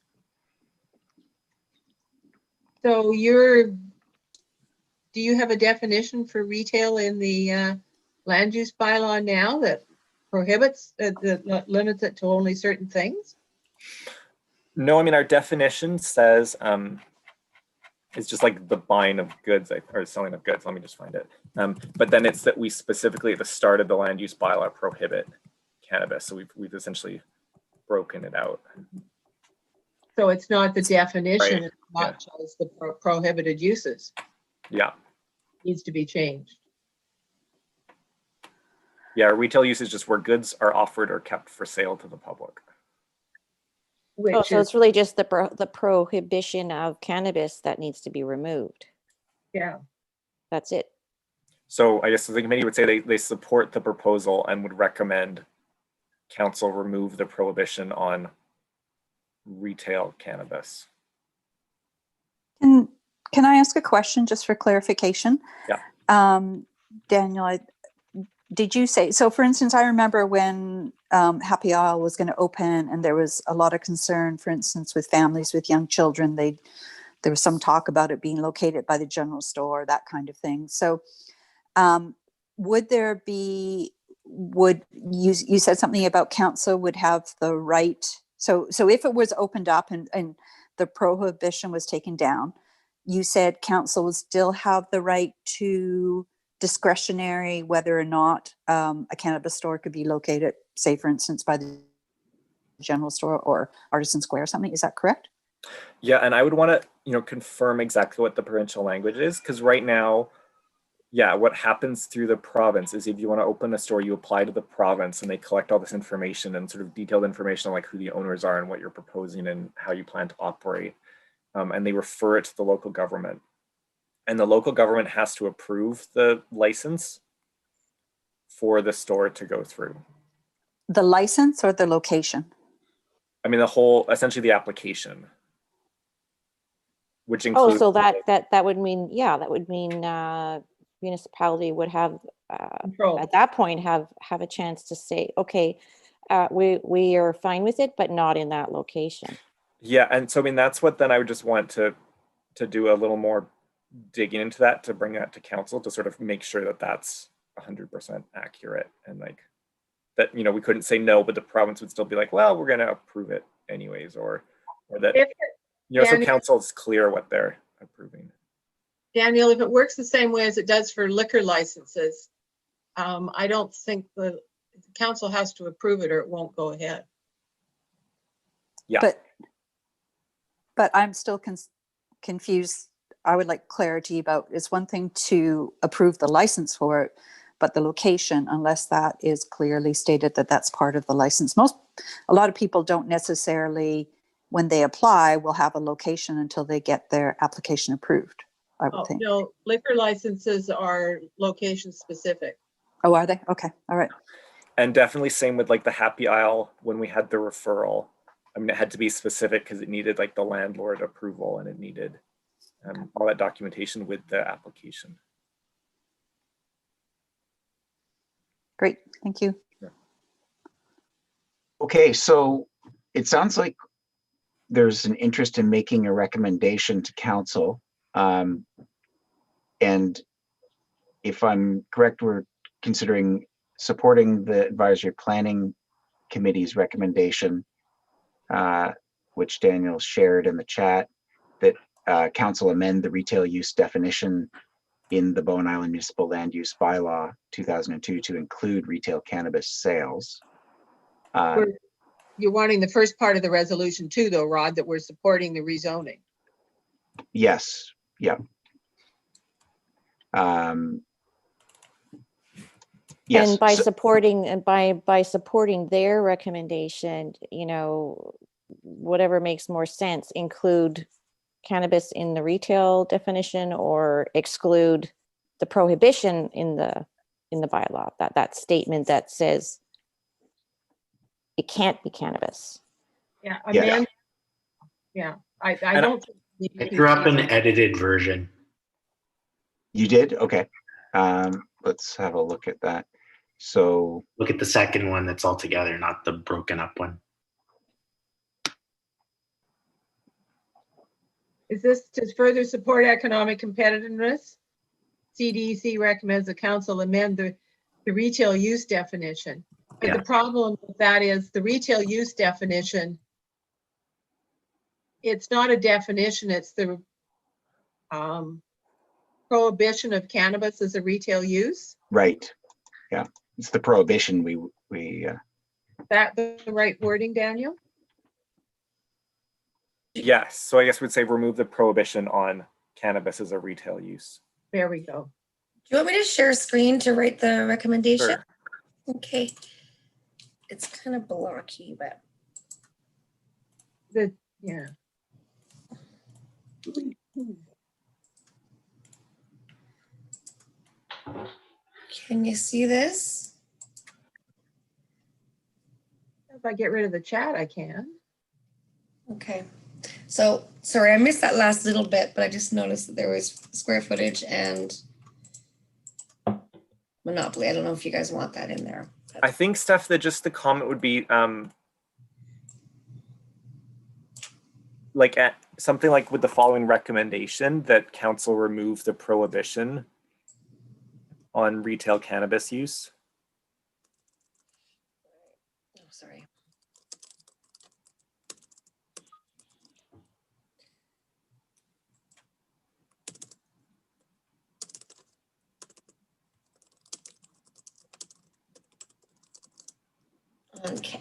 So do you have a definition for retail in the land use bylaw now that prohibits, that limits it to only certain things? No, I mean, our definition says, it's just like the buying of goods or selling of goods. Let me just find it. But then it's that we specifically at the start of the land use bylaw prohibit cannabis. So we've essentially broken it out. So it's not the definition, Right. it's not just the prohibited uses. Yeah. Needs to be changed. Yeah, retail use is just where goods are offered or kept for sale to the public. Oh, so it's really just the prohibition of cannabis that needs to be removed. Yeah. That's it. So I guess the committee would say they support the proposal and would recommend council remove the prohibition on retail cannabis. Can I ask a question just for clarification? Yeah. Daniel, did you say, so for instance, I remember when Happy Isle was going to open and there was a lot of concern, for instance, with families with young children, there was some talk about it being located by the general store, that kind of thing. So you said something about council would have the right, so if it was opened up and the prohibition was taken down, you said council would still have the right to discretionary whether or not a cannabis store could be located, say for instance, by the general store or Artisan Square or something. Is that correct? Yeah, and I would want to, confirm exactly what the provincial language is, because right now, yeah, what happens through the province is if you want to open a store, you apply to the province and they collect all this information and sort of detailed information on like who the owners are and what you're proposing and how you plan to operate. And they refer it to the local government. And the local government has to approve the license for the store to go through. The license or the location? I mean, essentially the application. Which includes— so that would mean, that would mean municipality would have at that point have a chance to say, okay, we are fine with it, but not in that location. Yeah, and so I mean that's what then I would just want to do a little more digging into that, to bring that to council to sort of make sure that that's 100% accurate, and like that we couldn't say no, but the province would still be like, well, we're going to approve it anyways, or that so council's clear what they're approving. Daniel, if it works the same way as it does for liquor licenses, I don't think the council has to approve it or it won't go ahead. Yeah. But I'm still confused. I would like clarity about, it's one thing to approve the license for it, but the location, unless that is clearly stated that that's part of the license. A lot of people don't necessarily, when they apply, will have a location until they get their application approved, I would think. No, liquor licenses are location specific. Oh, are they? Okay, all right. And definitely same with like the Happy Isle when we had the referral. I mean, it had to be specific because it needed like the landlord approval and it needed all that documentation with the application. Great, thank you. Sure. Okay, so it sounds like there's an interest in making a recommendation to council. And if I'm correct, we're considering supporting the advisory planning committee's recommendation, which Daniel shared in the chat, that council amend the retail use definition in the Bowen Island Municipal Land Use Bylaw 2002 to include retail cannabis sales. You're wanting the first part of the resolution too, though, Rod, that we're supporting the rezoning. Yes, yeah. Yes. And by so- supporting and by supporting their recommendation, you know, whatever makes more sense, include cannabis in the retail definition or exclude the prohibition in the bylaw, that statement that says it can't be cannabis. Yeah, Yeah. amend. Yeah, I And don't. think we I need to threw up an change- edited version. You did? Okay. Let's have a look at that. So, Look at the second one that's all together, not the broken up one. Is this to further support economic competitiveness? CDC recommends the council amend the retail use definition. But the Yeah. problem with that is the retail use definition, it's not a definition, it's the prohibition of cannabis as a retail use. right. Yeah. It's the prohibition That the right wording, Daniel? Yes, so I guess we'd say remove the prohibition on cannabis as a retail use. There we go. Do you want me to share a screen to write the recommendation? Sure. Okay. It's kind of blocky, but Yeah. can you see this? If I get rid of the chat, I can. Okay. So, sorry, I missed that last little bit, but I just noticed that there was square footage and monopoly. I don't know if you guys want that in there. I think, Steph, that just the comment would be like at something like with the following recommendation that council remove the prohibition on retail cannabis use. Oh, sorry. Okay.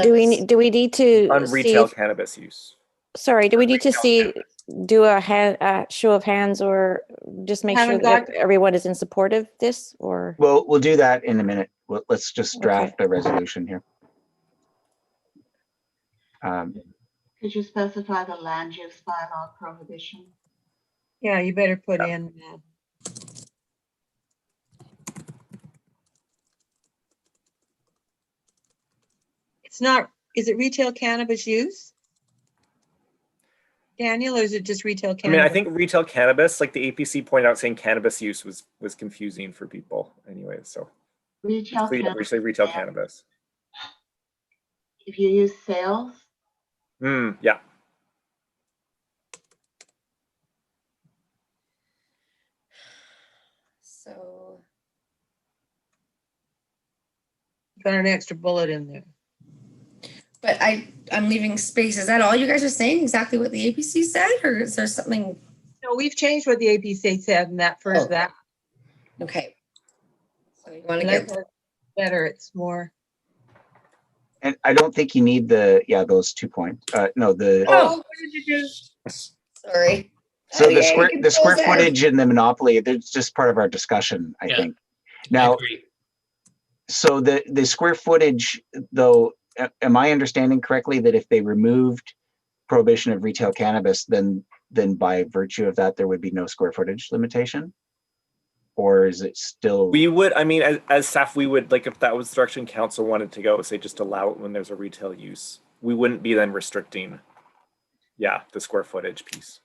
Do we need to On see retail if- cannabis use. sorry, do we need to retail see, cannabis. do a show of hands, or just make sure Haven't that got- everyone is in support of this, or? we'll do that in a minute. Let's just Okay. draft a resolution here. Could you specify the land use bylaw prohibition? Yeah, you better put in. It's not, is it retail cannabis use? Daniel, or is it just retail I cannabis? mean, I think retail cannabis, like the APC pointed out, saying cannabis use was confusing for people anyway. So Retail we cannabis. say retail cannabis. If you use sales, Yeah. So, Got an extra bullet in there. but I'm leaving space. Is that all you guys are saying? Exactly what the APC said, or is there something? No, we've changed what the APC said in that first, Oh. that. Okay. So you want to Like get, better, it's more. And I don't think you need those 2 points. No, the oh, What did you do? sorry. so Oh, the yeah, square you can the square close that. footage and the monopoly, they're just part of our discussion, I Yeah. think. I Now, agree. so the square footage, though, am I understanding correctly that if they removed prohibition of retail cannabis, then by virtue of that, there would be no square footage limitation? Or is it still? We would, I mean, as staff, we would, like, if that was the direction council wanted to go, say just allow it when there's a retail use. We wouldn't be then restricting, the square footage piece.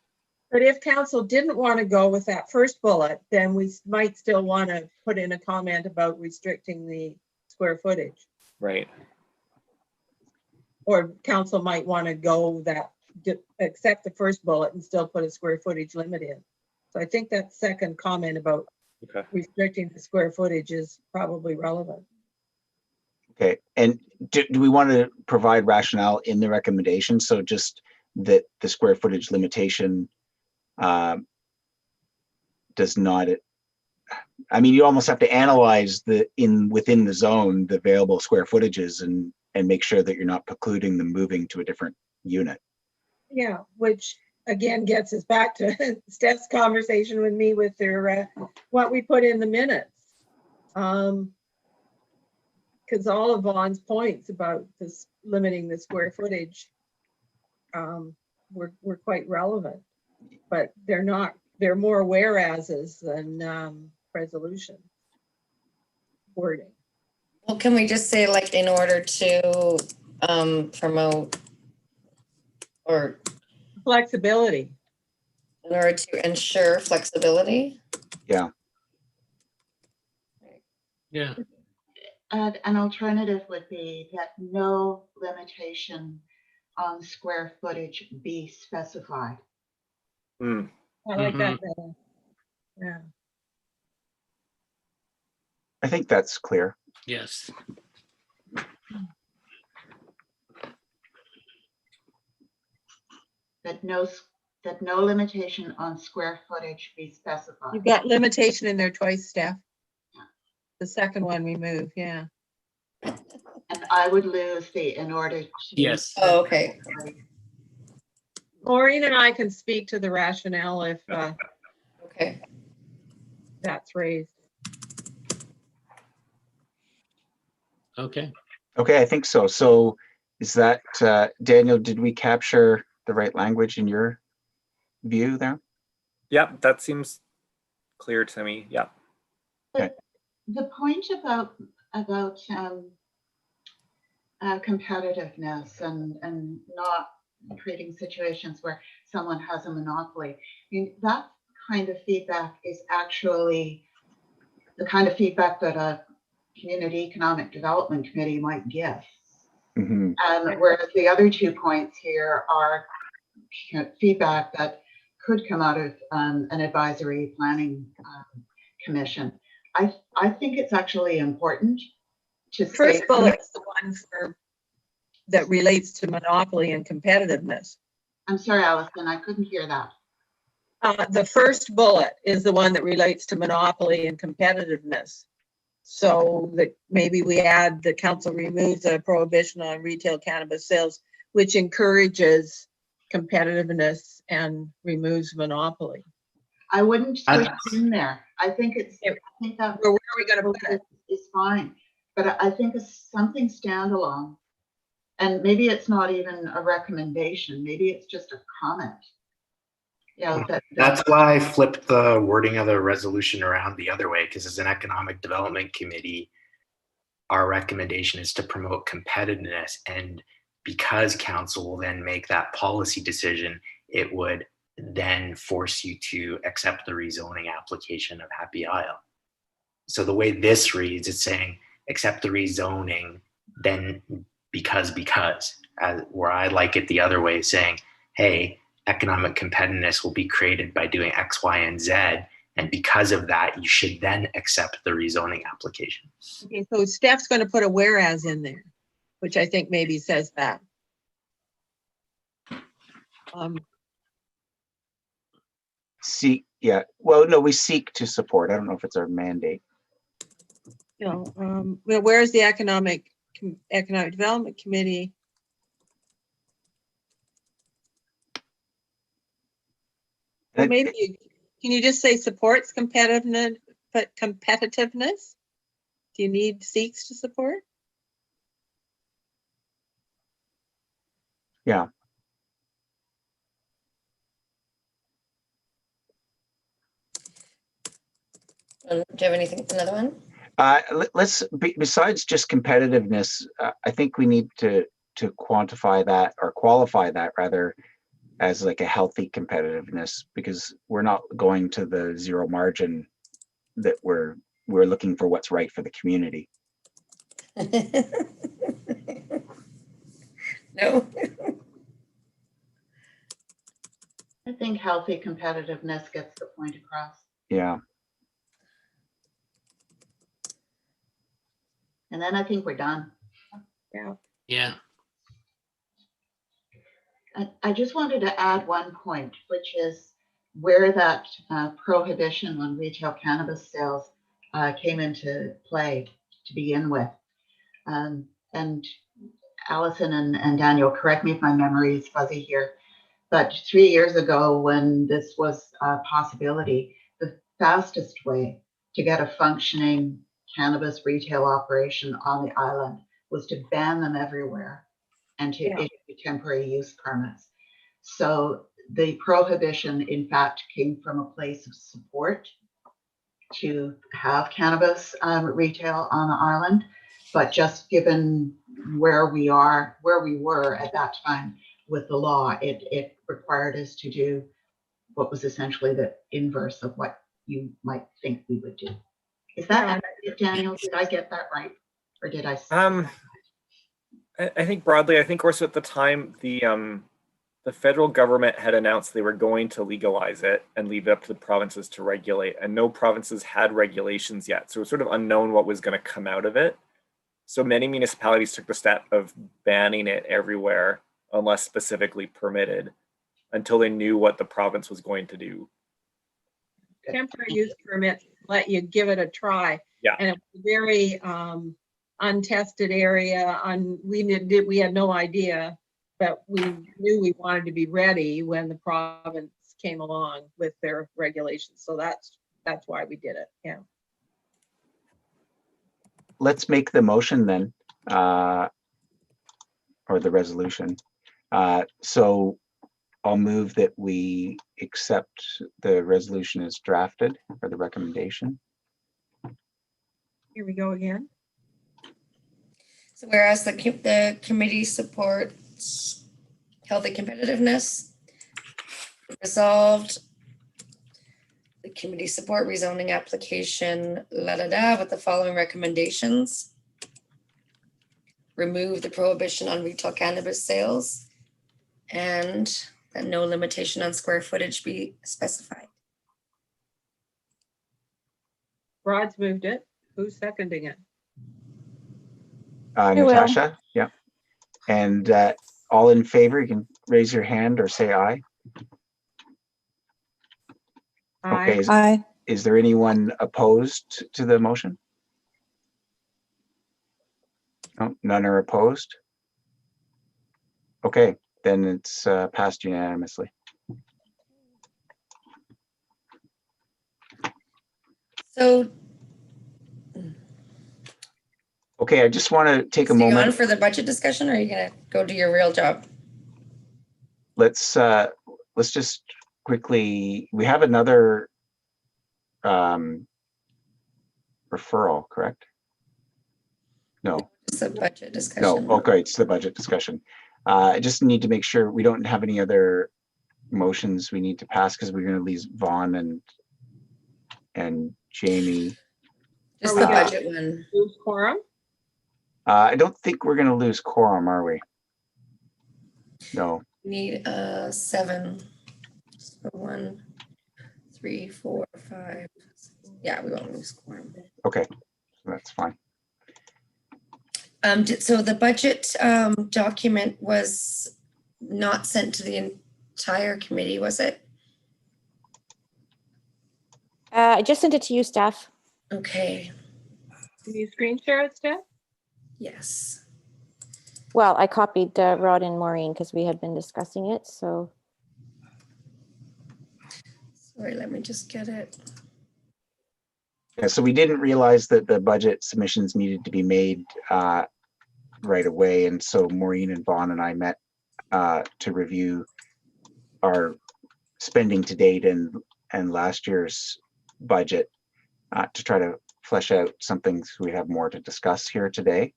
But if council didn't want to go with that first bullet, then we might still want to put in a comment about restricting the square footage. Right. Or council might want to go that, accept the first bullet and still put a square footage limit in. So I think that second comment about Okay. restricting the square footage is probably relevant. Okay, and do we want to provide rationale in the recommendation? So just that the square footage limitation does not, I mean, you almost have to analyze within the zone, the available square footages and make sure that you're not precluding them moving to a different unit. Yeah, which again gets us back to Steph's conversation with me with their, what we put in the minutes. Because all of Vaughn's points about this limiting the square footage were quite relevant, but they're more whereases than resolution wording. Well, can we just say like in order to promote or Flexibility. in order to ensure flexibility? Yeah. Yeah. An alternative would be that no limitation on square footage be specified. Hmm. I like that better. Yeah. I think that's clear. Yes. That no limitation on square footage be specified. You've got limitation in there twice, Steph. The second one we move, yeah. And I would lose the in order to. Yes. Oh, okay. Maureen and I can speak to the rationale if Okay. that's raised. Okay. Okay, I think so. So is that, Daniel, did we capture the right language in your view there? Yeah, that seems clear to me. Yeah. Okay. The point about competitiveness and not creating situations where someone has a monopoly. I mean, that kind of feedback is actually the kind of feedback that a community economic development committee might give. Mm-hmm. Whereas the other 2 points here are feedback that could come out of an advisory planning commission. I think it's actually important to First say. bullet's the one that relates to monopoly and competitiveness. I'm sorry, Allison, I couldn't hear that. The first bullet is the one that relates to monopoly and competitiveness. So that maybe we add the council removes a prohibition on retail cannabis sales, which encourages competitiveness and removes monopoly. I wouldn't put it in there. I think that where are we going to put it? Is fine, but I think it's something standalone, and maybe it's not even a recommendation. Maybe it's just a comment. Yeah, that's why I flipped the wording of the resolution around the other way, because as an economic development committee, our recommendation is to promote competitiveness, and because council will then make that policy decision, it would then force you to accept the rezoning application of Happy Isle. So the way this reads, it's saying accept the rezoning, then because where I like it the other way, saying, hey, economic competitiveness will be created by doing X, Y, and Z. And because of that, you should then accept the rezoning application. Okay, so Steph's going to put a whereas in there, which I think maybe says that. Yeah. Well, no, we seek to support. I don't know if it's our mandate. Well, where's the economic development committee? Well, maybe can you just say supports competitiveness? But competitiveness? Do you need seeks to support? Yeah. Do you have anything? Another one? Let's besides just competitiveness, I think we need to quantify that or qualify that rather as like a healthy competitiveness, because we're not going to the zero margin that we're looking for what's right for the community. No. I think healthy competitiveness gets the point across. Yeah. And then I think we're done. Yeah. Yeah. I just wanted to add one point, which is where that prohibition on retail cannabis sales came into play to begin with. And Allison and Daniel, correct me if my memory is fuzzy here, But 3 years ago, when this was a possibility, the fastest way to get a functioning cannabis retail operation on the island was to ban them everywhere and to issue temporary use permits. So the prohibition, in fact, came from a place of support to have cannabis retail on the island, but just given where we were at that time with the law, it required us to do what was essentially the inverse of what you might think we would do. Is that it, Daniel? Did I get that right, or did I? I think broadly, I think also at the time the federal government had announced they were going to legalize it and leave it up to the provinces to regulate, and no provinces had regulations yet. So it was sort of unknown what was going to come out of it. So many municipalities took the step of banning it everywhere unless specifically permitted until they knew what the province was going to do. Temporary use permits let you give it a try. Yeah. And it was a very untested area. We had no idea, but we knew we wanted to be ready when the province came along with their regulations. So that's why we did it. Yeah. Let's make the motion then, or the resolution. So I'll move that we accept the resolution as drafted, or the recommendation. Here we go again. So whereas the committee supports healthy competitiveness, resolved, the committee support rezoning application, with the following recommendations. Remove the prohibition on retail cannabis sales, and that no limitation on square footage be specified. Rod's moved it. Who's seconding it? Natasha, yeah. And all in favor, you can raise your hand or say aye. Okay, Aye. is there anyone opposed to the motion? No, none are opposed. Okay, then it's passed unanimously. So Okay, I just want to take a stay on moment. for the budget discussion, or are you gonna go do your real job? Let's just quickly, we have another referral, correct? No. It's a budget No, discussion. okay, it's the budget discussion. I just need to make sure we don't have any other motions we need to pass, because we're going to lose Vaughn and Jamie. Just Are the we gonna budget one. lose quorum? I don't think we're going to lose quorum, are we? No. Need 7. So 1, 3, 4, 5. Yeah, we won't lose quorum. Okay, that's fine. So the budget document was not sent to the entire committee, was it? I just sent it to you, Steph. Okay. Can you screen share it, Steph? Yes. Well, I copied Rod and Maureen because we had been discussing it. So Sorry, let me just get it. Yeah, so we didn't realize that the budget submissions needed to be made right away. And so Maureen and Vaughn and I met to review our spending to date and last year's budget to try to flesh out some things we have more to discuss here today.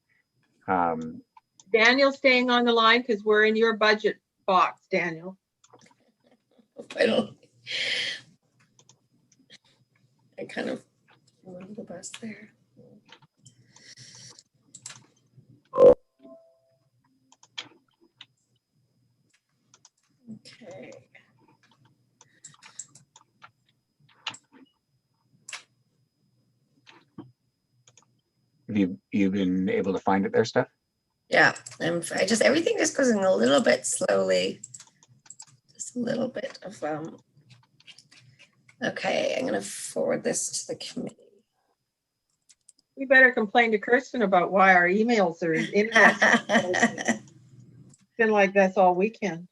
Daniel staying on the line because we're in your budget box, Daniel. I kind of wanted the best there. Okay. Have you been able to find it there, Steph? Yeah, everything just goes in a little bit slowly. Just a little bit of okay, I'm gonna forward this to the committee. We better complain to Kirsten about why our emails are in. It's been like this all weekend.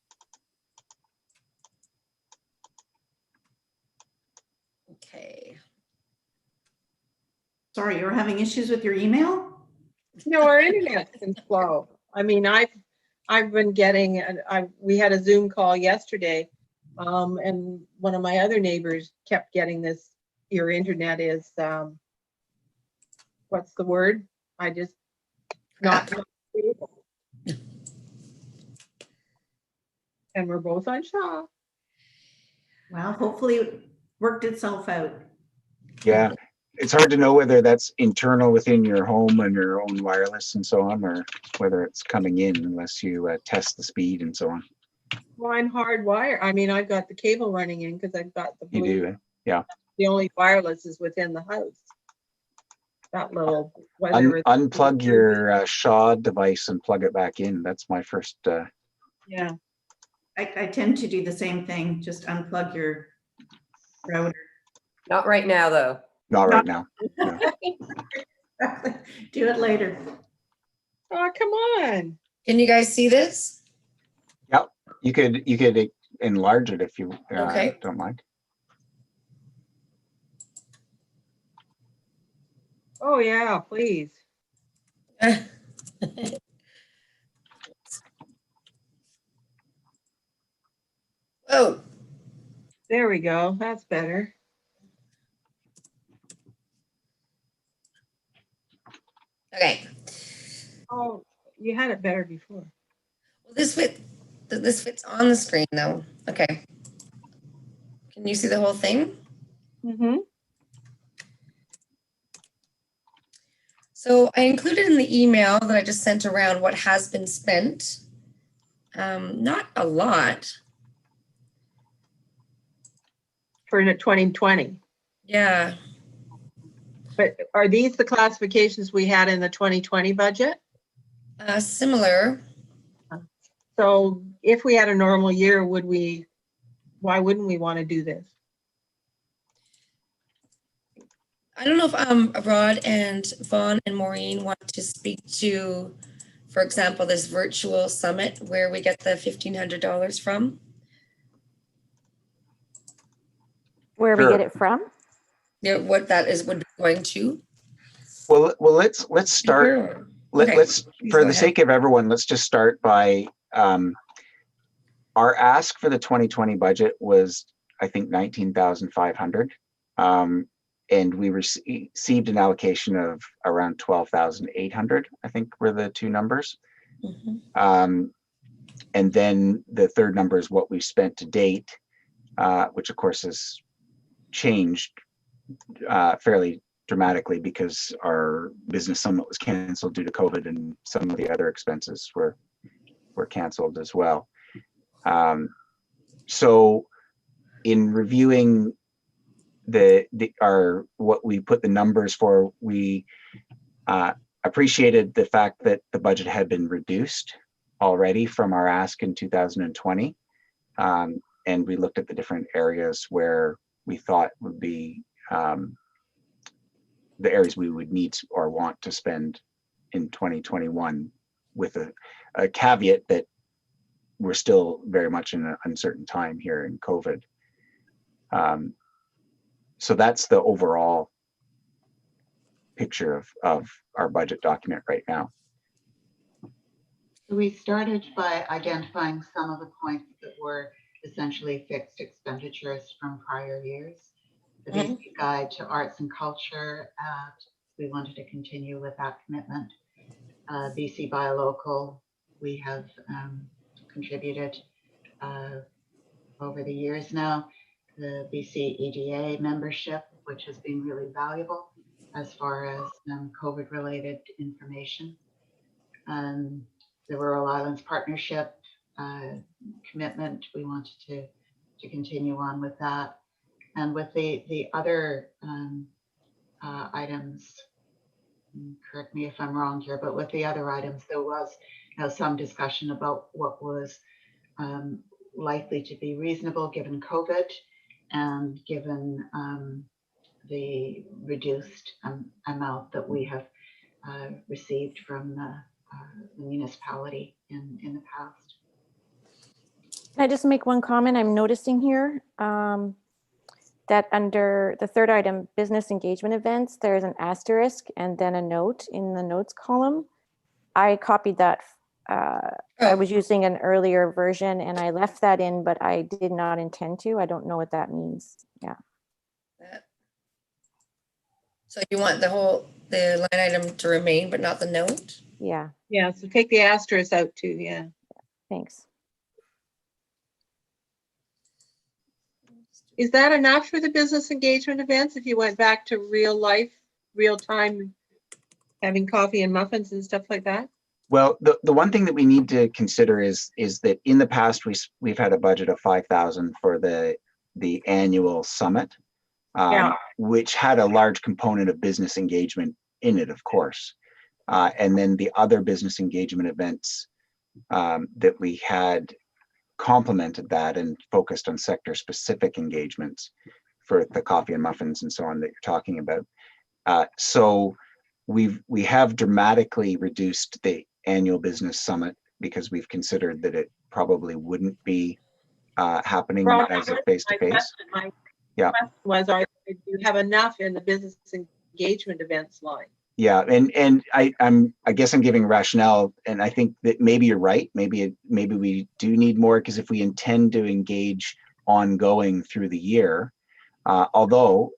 Sorry, you were having issues with your email? No, our internet's been slow. I mean, I've been getting, we had a Zoom call yesterday, and one of my other neighbors kept getting this, your internet is, what's the word? I just, not stable. And we're both on Shaw. Well, hopefully it worked itself out. Yeah, it's hard to know whether that's internal within your home and your own wireless and so on, or whether it's coming in unless you test the speed and so on. Well, I'm hardwired. I mean, I've got the cable running in because I've got the You blue. do, eh? Yeah. The only wireless is within the house. That little, whether it's. Unplug your Shaw device and plug it back in. That's my first. Yeah. I tend to do the same thing, just unplug your router. Not right now, though. Not right now. No. Do it later. Oh, come on. Can you guys see this? Yep. You could enlarge it if you Okay. don't mind. Oh, yeah, please. Oh, There we go. That's better. okay. Oh, you had it better before. Well, this fits on the screen though. Okay. Can you see the whole thing? Mm-hmm. So I included in the email that I just sent around what has been spent. Not a lot. For 2020. Yeah. But are these the classifications we had in the 2020 budget? Similar. So if we had a normal year, why wouldn't we want to do this? I don't know if Rod and Vaughn and Maureen want to speak to, for example, this virtual summit where we get the $1,500 from. Where we Sure. get it from? Yeah, what that would be going to. Well, let's start. Sure. Let's Please for go the ahead. sake of everyone, let's just start by our ask for the 2020 budget was, I think, 19,500. And we received an allocation of around 12,800, I think were the two numbers. Mhm. And then the third number is what we've spent to date, which of course has changed fairly dramatically because our business summit was canceled due to COVID and some of the other expenses were canceled as well. So in reviewing what we put the numbers for, we appreciated the fact that the budget had been reduced already from our ask in 2020. And we looked at the different areas where we thought would be the areas we would need or want to spend in 2021, with a caveat that we're still very much in an uncertain time here in COVID. So that's the overall picture of our budget document right now. We started by identifying some of the points that were essentially fixed expenditures from prior years. The basic guide to arts and culture, we wanted to continue with that commitment. BC Buy Local, we have contributed over the years now. The BC EDA membership, which has been really valuable as far as COVID related information. The Rural Islands Partnership commitment, we wanted to continue on with that. And with the other items, correct me if I'm wrong here, but with the other items, there was some discussion about what was likely to be reasonable given COVID and given the reduced amount that we have received from the municipality in the past. Can I just make one comment I'm noticing here? that under the third item, business engagement events, there's an asterisk and then a note in the notes column. I copied that. I was using an earlier version and I left that in, but I did not intend to. I don't know what that means. Yeah. So you want the line item to remain, but not the note? Yeah. Yeah, so take the asterisk out too, yeah. Thanks. Is that enough for the business engagement events if you went back to real life, real time, having coffee and muffins and stuff like that? Well, the one thing that we need to consider is that in the past we've had a budget of 5,000 for the annual summit, which had a large component of business engagement in it, of course, and then the other business engagement events that we had complemented that and focused on sector specific engagements for the coffee and muffins and so on that you're talking about. So we have dramatically reduced the annual business summit because we've considered that it probably wouldn't be happening as a face-to-face. Yeah. Was, do you have enough in the business engagement events line? Yeah, and I guess I'm giving rationale, and I think that maybe you're right. Maybe we do need more, because if we intend to engage ongoing through the year, although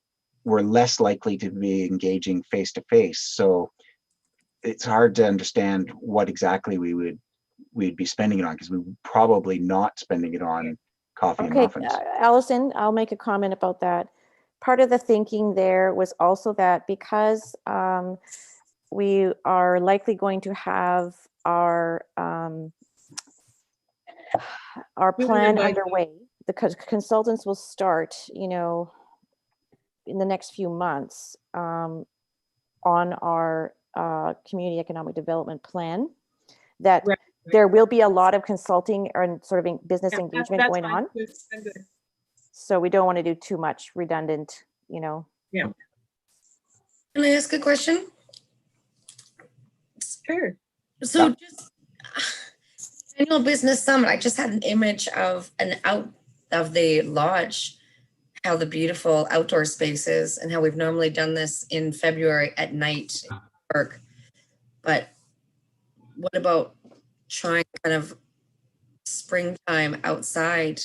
we're less likely to be engaging face to face, so it's hard to understand what exactly we'd be spending it on, because we would probably not spending it on coffee and muffins. Allison, I'll make a comment about that. Part of the thinking there was also that because we are likely going to have our plan underway, the consultants will start, you know, in the next few months on our community economic development plan, that there will be a lot of consulting or sort of business engagement going on. So we don't want to do too much redundant, you know. Yeah. Can I ask a question? Sure. So just annual business summit, I just had an image of out of the lodge, how the beautiful outdoor space is and how we've normally done this in February at night in park. But what about trying kind of springtime outside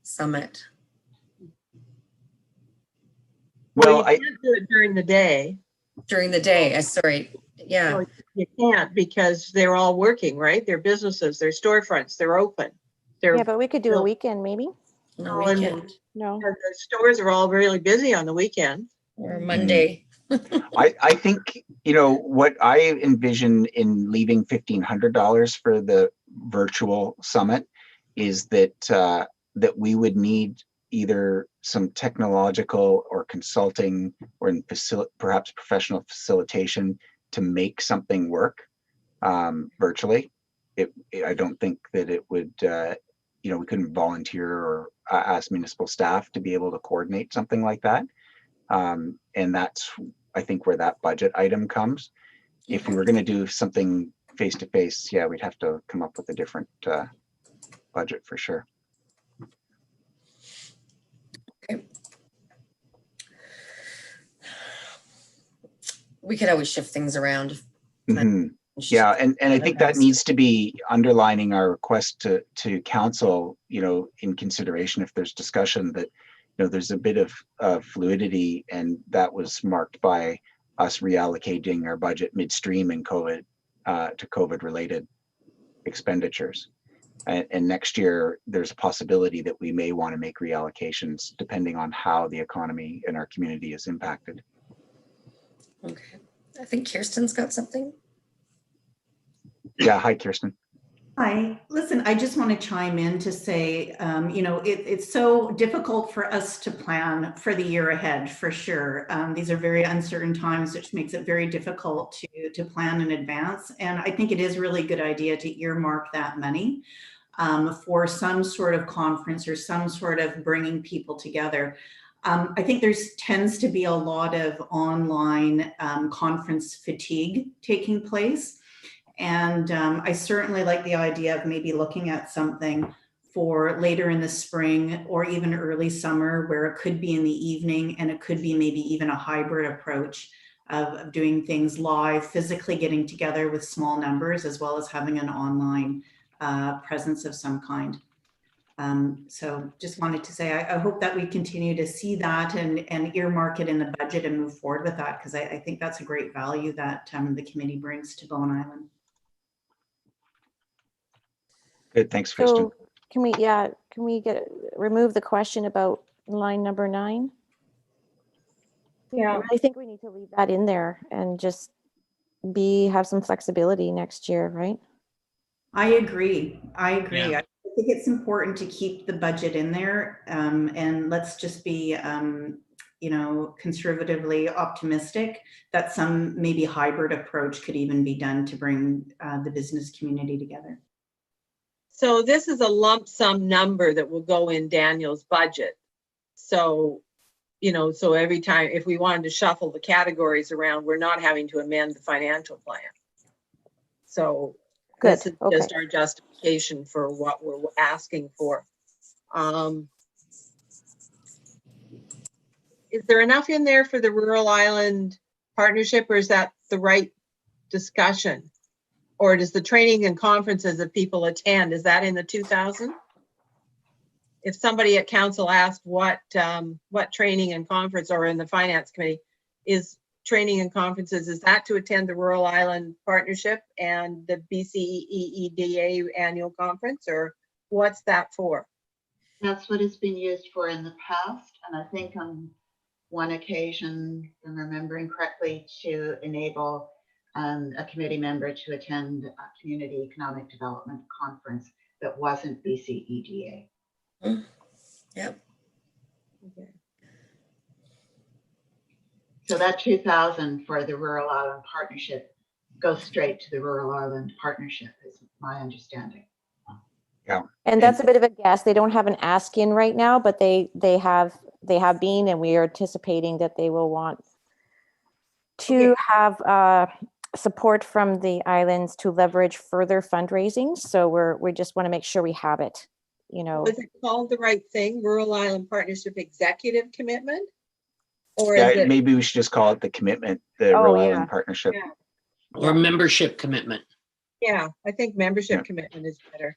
summit? Well, you can't do it during the day. During the day, sorry. Yeah. No, you can't, because they're all working, right? They're businesses, they're storefronts, they're open. Yeah, but we could do a weekend maybe. No weekend. No. The stores are all really busy on the weekend. Or Monday. I think, you know, what I envision in leaving $1,500 for the virtual summit is that that we would need either some technological or consulting or perhaps professional facilitation to make something work virtually. I don't think that it would, you know, we couldn't volunteer or ask municipal staff to be able to coordinate something like that. And that's, I think, where that budget item comes. If we were going to do something face-to-face, yeah, we'd have to come up with a different budget for sure. Okay. We could always shift things around. Mm-hmm. Yeah, and I think that needs to be underlining our request to council, you know, in consideration if there's discussion that, you know, there's a bit of fluidity, and that was marked by us reallocating our budget midstream in COVID to COVID related expenditures. And next year, there's a possibility that we may want to make reallocations depending on how the economy in our community is impacted. Okay. I think Kirsten's got something. Yeah, hi, Kirsten. Hi, listen, I just want to chime in to say, you know, it's so difficult for us to plan for the year ahead, for sure. These are very uncertain times, which makes it very difficult to plan in advance. And I think it is really a good idea to earmark that money for some sort of conference or some sort of bringing people together. I think there's tends to be a lot of online conference fatigue taking place. And I certainly like the idea of maybe looking at something for later in the spring or even early summer, where it could be in the evening and it could be maybe even a hybrid approach of doing things live, physically getting together with small numbers, as well as having an online presence of some kind. So just wanted to say, I hope that we continue to see that and earmark it in the budget and move forward with that, because I think that's a great value that the committee brings to Bowen Island. Good, thanks, Kristen. So can we remove the question about line number 9? Yeah. I think we need to leave that in there and just have some flexibility next year, right? I agree. Yeah. I think it's important to keep the budget in there, and let's just be, conservatively optimistic that some maybe hybrid approach could even be done to bring the business community together. So this is a lump sum number that will go in Daniel's budget. So, so every time, if we wanted to shuffle the categories around, we're not having to amend the financial plan. So Good. this is just our justification for what we're asking for. Is there enough in there for the Rural Island Partnership, or is that the right discussion? Or does the training and conferences that people attend, is that in the 2,000? If somebody at council asked what training and conference, or in the finance committee, is training and conferences, is that to attend the Rural Island Partnership and the BCEEDA annual conference, or what's that for? That's what it's been used for in the past. And I think on one occasion, if I'm remembering correctly, to enable a committee member to attend a community economic development conference that wasn't BCEDA. Yep. Okay. So that 2,000 for the Rural Island Partnership goes straight to the Rural Island Partnership, is my understanding. Yeah. And that's a bit of a guess. They don't have an ask in right now, but they have been, and we are anticipating that they will want to have support from the islands to leverage further fundraising. So we just want to make sure we have it, Is it called the right thing, Rural Island Partnership Executive Commitment? Or Yeah, is it? maybe we should just call it the commitment, the Oh, Rural yeah. Island Partnership. Yeah. Or membership commitment. Yeah, I think membership Yeah. commitment is better.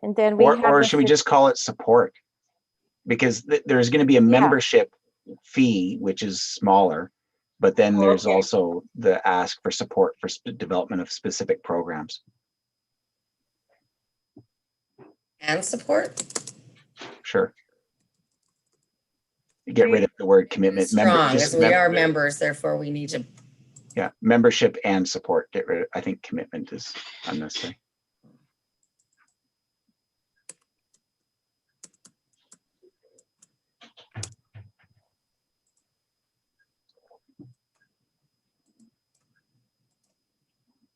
And then we Or should we just call it support? Because there's going to be a membership fee, which is smaller, but then there's also the ask for support for development of specific programs. And support? Sure. Get rid of the word commitment. Strong, as we are members, therefore we need to. Yeah, membership and support. Get rid of, I think commitment is unnecessary.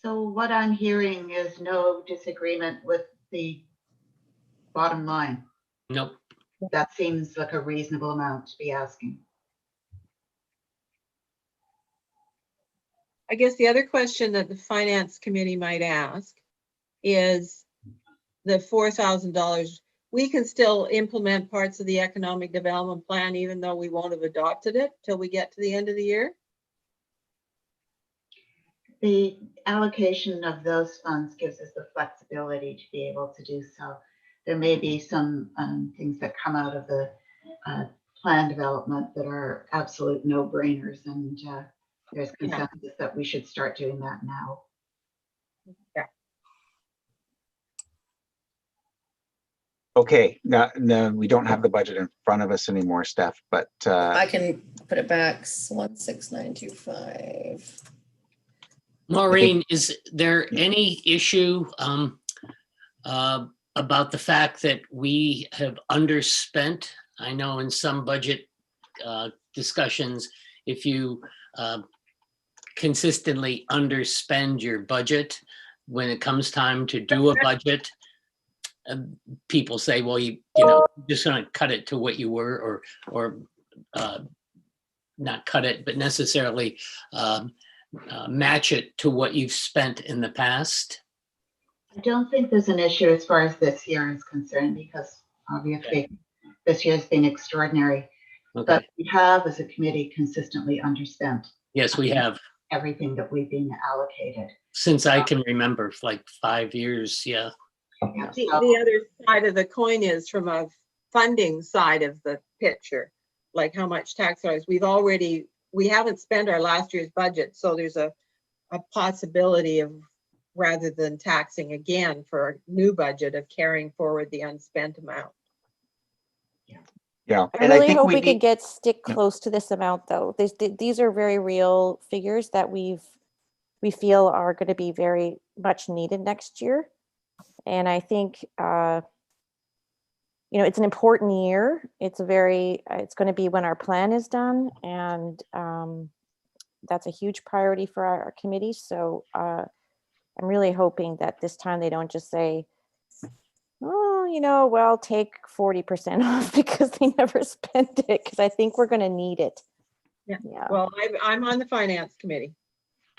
So what I'm hearing is no disagreement with the bottom line. Nope. That seems like a reasonable amount to be asking. I guess the other question that the finance committee might ask is the $4,000. We can still implement parts of the economic development plan even though we won't have adopted it till we get to the end of the year. The allocation of those funds gives us the flexibility to be able to do so. There may be some things that come out of the plan development that are absolute no-brainers, and there's consensus that we should start doing that now. Yeah. Okay, no, we don't have the budget in front of us anymore, Steph, but I can put it back, 16925. Maureen, is there any issue about the fact that we have underspent? I know in some budget discussions, if you consistently underspend your budget, when it comes time to do a budget, people say, well, you just gonna cut it to what you were, or not cut it, but necessarily match it to what you've spent in the past? I don't think there's an issue as far as this year is concerned, because obviously this year has been extraordinary. But Okay. we have, as a committee, consistently underspent Yes, we have. everything that we've been allocated. Since I can remember, for like 5 years. Yeah. Yeah, The so- other side of the coin is from a funding side of the picture, like how much tax dollars we haven't spent our last year's budget, so there's a possibility of, rather than taxing again for a new budget, of carrying forward the unspent amount. Yeah. I And really think hope we need- could stick Yeah. close to this amount, though. These are very real figures that we feel are going to be very much needed next year. And I think, it's an important year. It's going to be when our plan is done. And that's a huge priority for our committee. So I'm really hoping that this time they don't just say, oh, well, take 40% off because they never spent it, because I think we're going to need it. Yeah. Yeah. Well, I'm on the finance committee.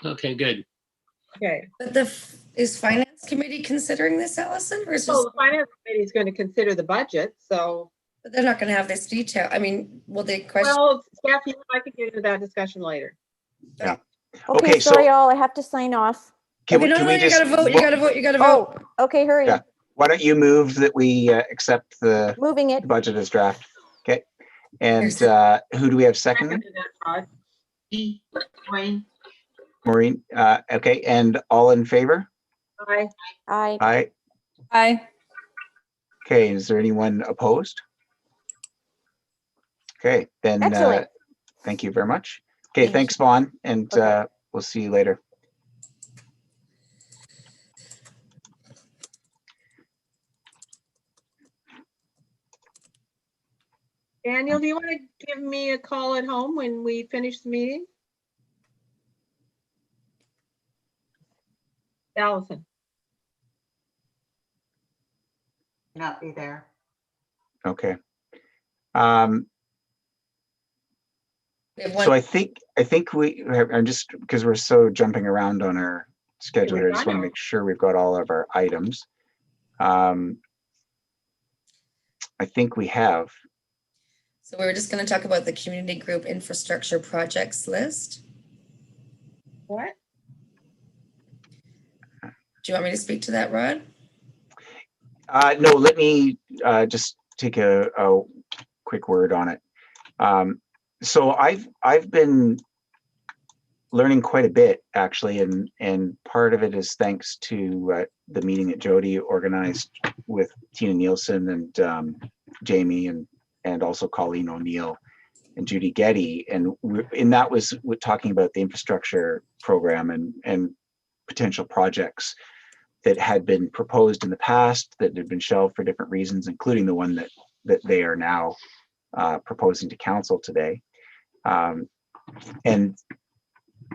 Okay, good. Okay. But is finance committee considering this, Allison, or is So just, the finance committee is going to consider the budget, so. but they're not going to have this detail? I mean, will they question? Well, Steph, you and I can get into that discussion later. Yeah. Okay, Okay, so- sorry, all. I have to sign off. Can Okay, we, no, can no, we you just, gotta vote, you gotta vote, you gotta vote. Oh, okay, hurry. Yeah. Why don't you move that we accept the Moving it. budget as draft? Okay. And Here's- who do we have second? Seconded it, Rod. Wayne, Maureen. Okay. And all in favor? Aye. Aye. Aye. Aye. Okay. Is there anyone opposed? Okay. Then Excellent. thank you very much. Okay. Thank Thanks, Vaughn. And Okay. we'll see you later. Daniel, do you want to give me a call at home when we finish the meeting? Allison. not be there. Okay. We have So one- I think I'm just, because we're so jumping around on our schedule here, I just want to make sure we've got all of our items. I think we have. So we were just going to talk about the community group infrastructure projects list. What? Do you want me to speak to that, Rod? No, let me just take a quick word on it. So I've been learning quite a bit, actually, and part of it is thanks to the meeting that Jody organized with Tina Nielsen and Jamie and also Colleen O'Neill and Judy Getty, and that was talking about the infrastructure program and potential projects that had been proposed in the past that had been shelved for different reasons, including the one that they are now proposing to council today. And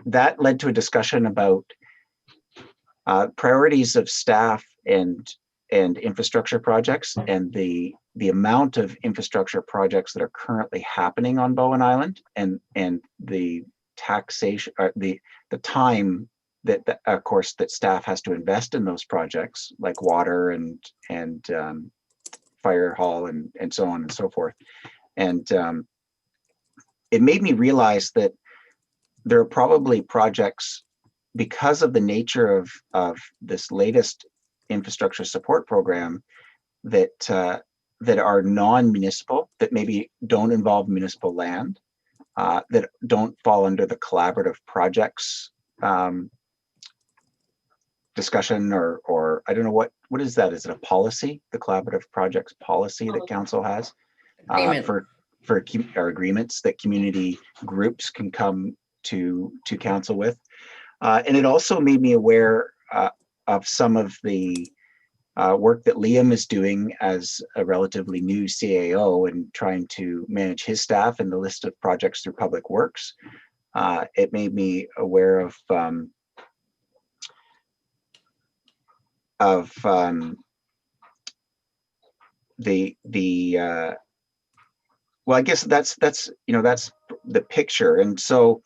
that led to a discussion about priorities of staff and infrastructure projects and the amount of infrastructure projects that are currently happening on Bowen Island and the taxation, the time that of course that staff has to invest in those projects like water and fire hall and so on and so forth. And it made me realize that there are probably projects, because of the nature of this latest infrastructure support program, that are non-municipal, that maybe don't involve municipal land, that don't fall under the collaborative projects discussion, or I don't know what is that? Is it a policy, the collaborative projects policy that council has Agreement. for our agreements that community groups can come to council with? And it also made me aware of some of the work that Liam is doing as a relatively new CAO and trying to manage his staff and the list of projects through Public Works. It made me aware of well, I guess that's the picture. And so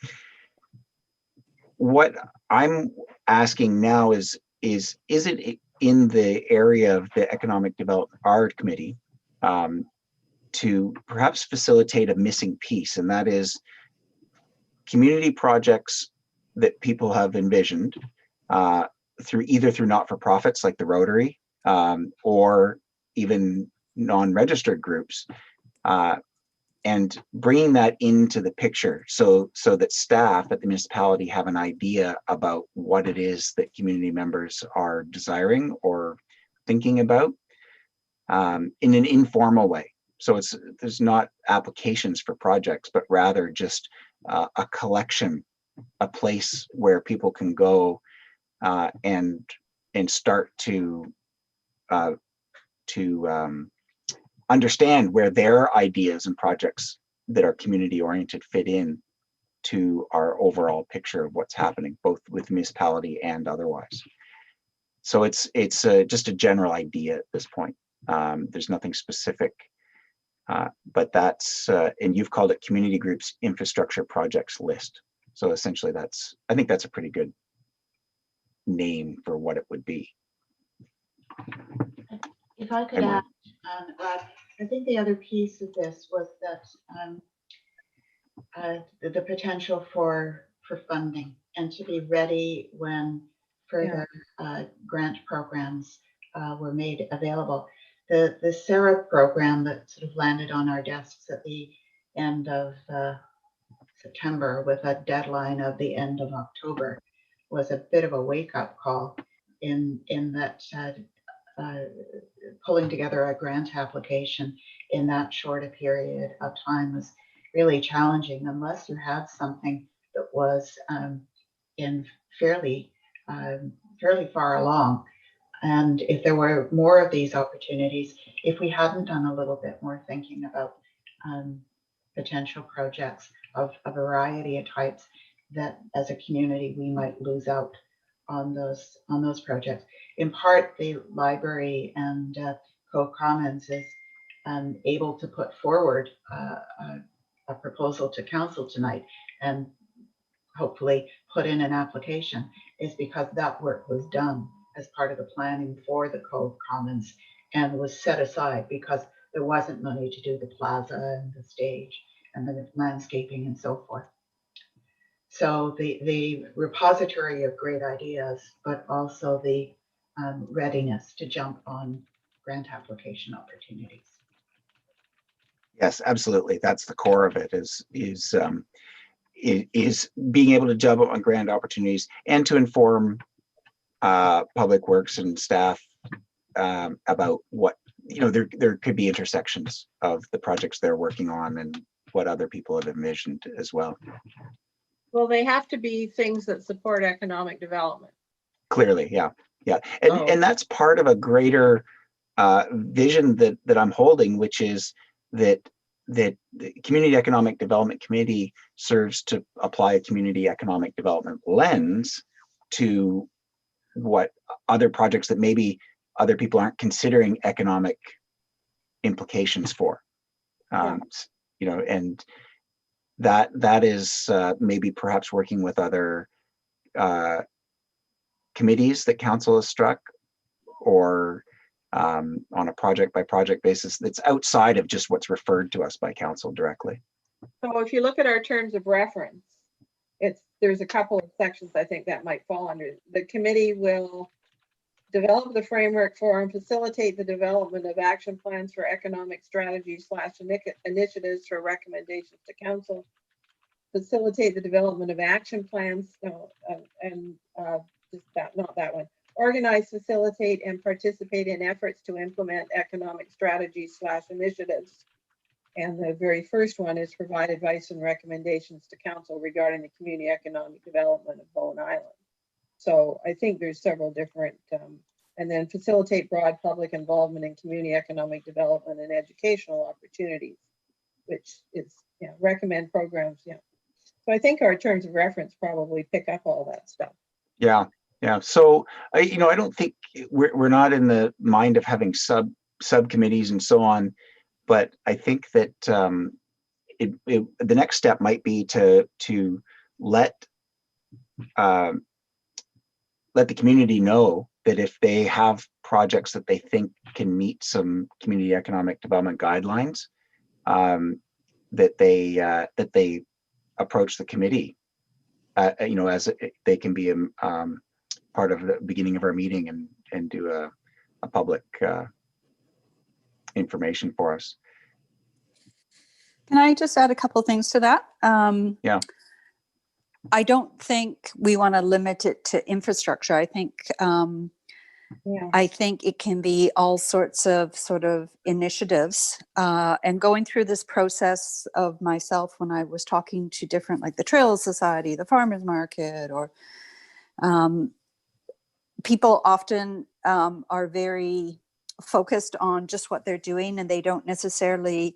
what I'm asking now is it in the area of the Economic Development Art Committee to perhaps facilitate a missing piece, and that is community projects that people have envisioned through not-for-profits like the Rotary or even non-registered groups, and bringing that into the picture so that staff at the municipality have an idea about what it is that community members are desiring or thinking about in an informal way. So there's not applications for projects, but rather just a collection, a place where people can go and start to understand where their ideas and projects that are community oriented fit in to our overall picture of what's happening, both with the municipality and otherwise. So it's just a general idea at this point. There's nothing specific, but that's, and you've called it Community Groups Infrastructure Projects List. So essentially I think that's a pretty good name for what it would be. If I could add, I think the other piece of this was that the potential for funding and to be ready when further grant programs were made available. The SARA program that sort of landed on our desks at the end of September with a deadline of the end of October was a bit of a wake-up call in that pulling together a grant application in that short a period of time was really challenging unless you had something that was in fairly far along. And if there were more of these opportunities, if we hadn't done a little bit more thinking about potential projects of a variety of types, that as a community we might lose out on those projects. In part, the library and Cove Commons is able to put forward a proposal to council tonight and hopefully put in an application is because that work was done as part of the planning for the Cove Commons and was set aside because there wasn't money to do the plaza and the stage and the landscaping and so forth. So the repository of great ideas, but also the readiness to jump on grant application opportunities. Yes, absolutely. That's the core of it is being able to jump on grant opportunities and to inform public works and staff about what, there could be intersections of the projects they're working on and what other people have envisioned as well. Well, they have to be things that support economic development. Clearly, yeah. And that's part of a greater vision that I'm holding, which is that the Community Economic Development Committee serves to apply a community economic development lens to what other projects that maybe other people aren't considering economic implications for. And that is maybe perhaps working with other committees that council has struck, or on a project by project basis that's outside of just what's referred to us by council directly. So if you look at our terms of reference, there's a couple of sections I think that might fall under. The committee will develop the framework for and facilitate the development of action plans for economic strategies / initiatives for recommendations to council, facilitate the development of action plans, not that one. Organize, facilitate, and participate in efforts to implement economic strategies / initiatives. And the very first one is provide advice and recommendations to council regarding the community economic development of Bowen Island. So I think there's several different, and then facilitate broad public involvement in community economic development and educational opportunities, which is, recommend programs. So I think our terms of reference probably pick up all that stuff. Yeah. So, I don't think we're not in the mind of having subcommittees and so on, but I think that the next step might be to let let the community know that if they have projects that they think can meet some community economic development guidelines, that they approach the committee. As they can be part of the beginning of our meeting and do a public information for us. Can I just add a couple of things to that? Yeah. I don't think we want to limit it to infrastructure. I think I think it can be all sorts of sort of initiatives. And going through this process of myself when I was talking to different, like the Trails Society, the Farmers Market, or people often are very focused on just what they're doing, and they don't necessarily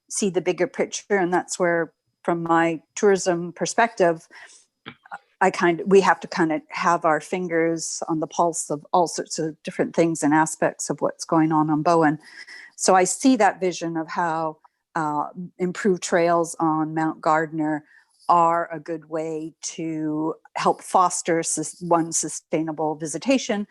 see the bigger picture. And that's where, from my tourism perspective, we have to kind of have our fingers on the pulse of all sorts of different things and aspects of what's going on Bowen. So I see that vision of how improved trails on Mount Gardner are a good way to help foster sustainable visitation,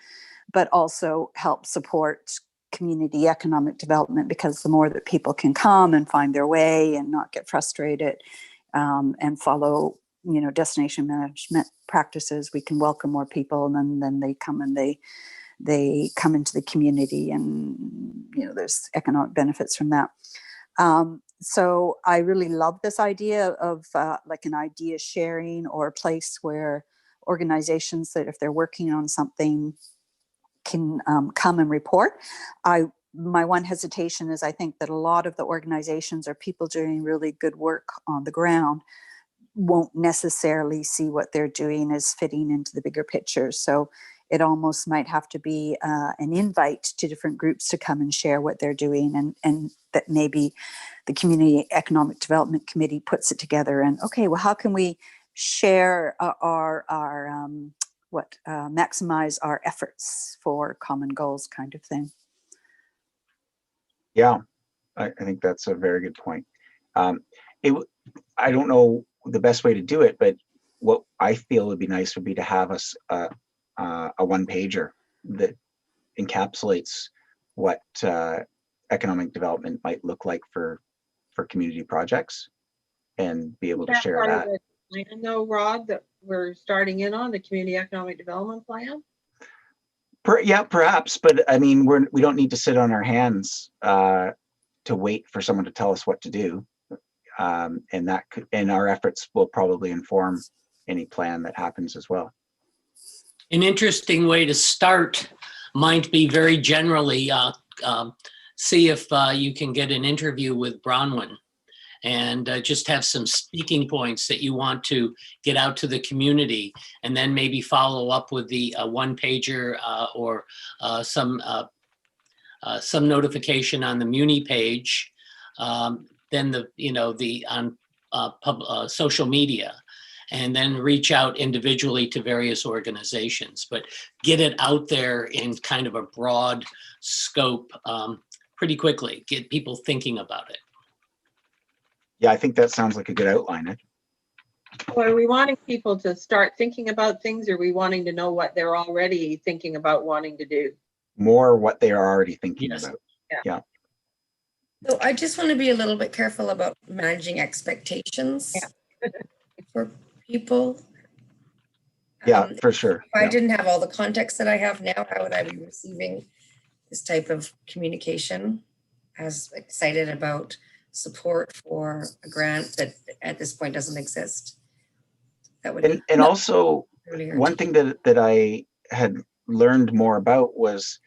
but also help support community economic development, because the more that people can come and find their way and not get frustrated and follow destination management practices, we can welcome more people, and then they come and they come into the community, and there's economic benefits from that. So I really love this idea of like an idea sharing, or a place where organizations that if they're working on something can come and report. My one hesitation is I think that a lot of the organizations or people doing really good work on the ground won't necessarily see what they're doing as fitting into the bigger picture. So it almost might have to be an invite to different groups to come and share what they're doing, and that maybe the Community Economic Development Committee puts it together and, okay, well, how can we share maximize our efforts for common goals, kind of thing. Yeah, I think that's a very good point. I don't know the best way to do it, but what I feel would be nice would be to have a one-pager that encapsulates what economic development might look like for community projects, and be able to share that. I know, Rod, that we're starting in on the Community Economic Development Plan. Yeah, perhaps, but I mean, we don't need to sit on our hands to wait for someone to tell us what to do, and our efforts will probably inform any plan that happens as well. An interesting way to start might be very generally see if you can get an interview with Bronwyn, and just have some speaking points that you want to get out to the community, and then maybe follow up with the one-pager or some notification on the Muni page, then on social media, and then reach out individually to various organizations, but get it out there in kind of a broad scope pretty quickly, get people thinking about it. Yeah, I think that sounds like a good outline. Well, are we wanting people to start thinking about things, or are we wanting to know what they're already thinking about wanting to do? More what they are already thinking about. Yeah. So I just want to be a little bit careful about managing expectations for people. Yeah, for sure. If I didn't have all the context that I have now, how would I be receiving this type of communication? As excited about support for a grant that at this point doesn't exist. That would and also really one thing that I had learned more about was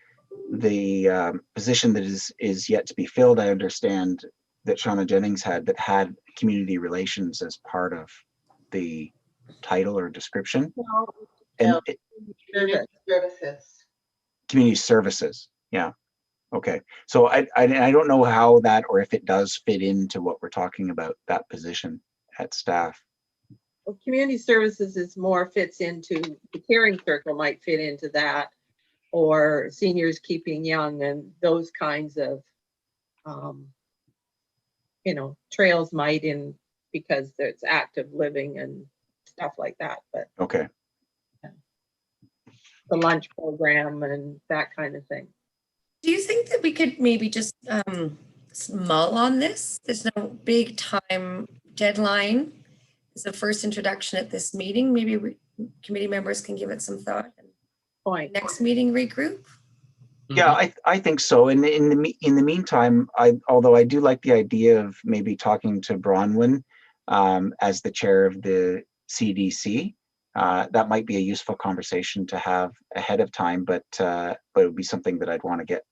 the position that is yet to be filled. I understand that Shauna Jennings had community relations as part of the title or description. And Community services. Community services. Yeah. Okay. So I don't know how that, or if it does fit into what we're talking about, that position at staff. Well, community services fits into the caring circle, might fit into that, or seniors keeping young, and those kinds of trails might, because there's active living and stuff like that. But okay. the lunch program and that kind of thing. Do you think that we could maybe just mull on this? There's no big time deadline. It's the first introduction at this meeting. Maybe committee members can give it some thought. Point. Next meeting regroup. Yeah, I think so. And in the meantime, although I do like the idea of maybe talking to Bronwyn as the chair of the CDC, that might be a useful conversation to have ahead of time. But it would be something that I'd want to get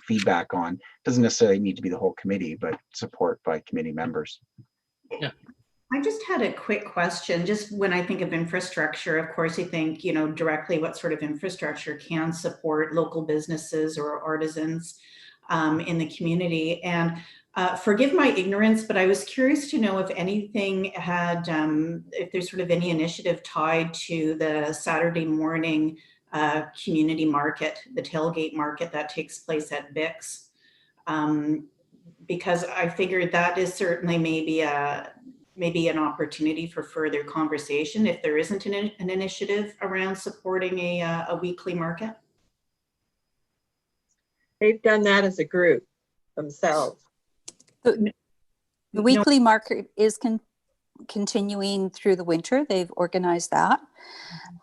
feedback on. Doesn't necessarily need to be the whole committee, but support by committee members. Yeah. I just had a quick question. Just when I think of infrastructure, of course, I think, directly what sort of infrastructure can support local businesses or artisans in the community. And forgive my ignorance, but I was curious to know if anything had, if there's sort of any initiative tied to the Saturday morning community market, the tailgate market that takes place at Bix. Because I figured that is certainly maybe an opportunity for further conversation if there isn't an initiative around supporting a weekly market. They've done that as a group themselves. The weekly market is continuing through the winter. They've organized that,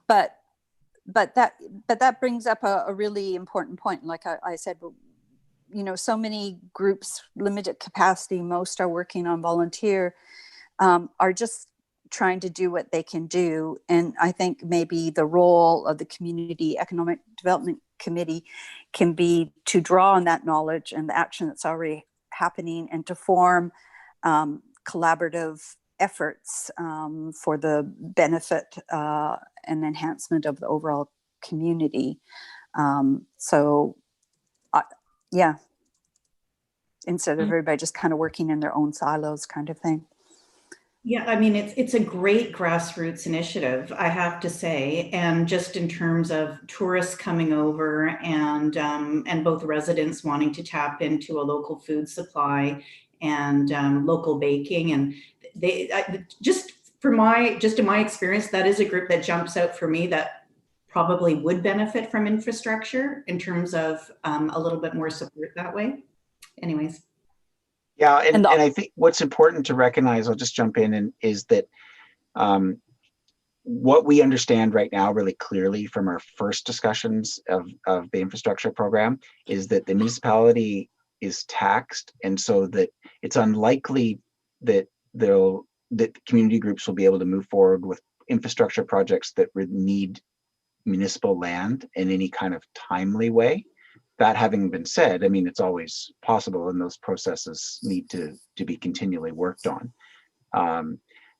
but that brings up a really important point. Like I said, so many groups, limited capacity, most are working on volunteer, are just trying to do what they can do. And I think maybe the role of the Community Economic Development Committee can be to draw on that knowledge and the action that's already happening and to form collaborative efforts for the benefit and enhancement of the overall community. Yeah, instead of everybody just kind of working in their own silos kind of thing. Yeah, I mean, it's a great grassroots initiative, I have to say, and just in terms of tourists coming over and both residents wanting to tap into a local food supply and local baking, and in my experience, that is a group that jumps out for me that probably would benefit from infrastructure in terms of a little bit more support that way. Anyways. Yeah, and I think what's important to recognize, I'll just jump in, is that what we understand right now really clearly from our first discussions of the infrastructure program is that the municipality is taxed, and so that it's unlikely that community groups will be able to move forward with infrastructure projects that would need municipal land in any kind of timely way. That having been said, I mean, it's always possible, and those processes need to be continually worked on.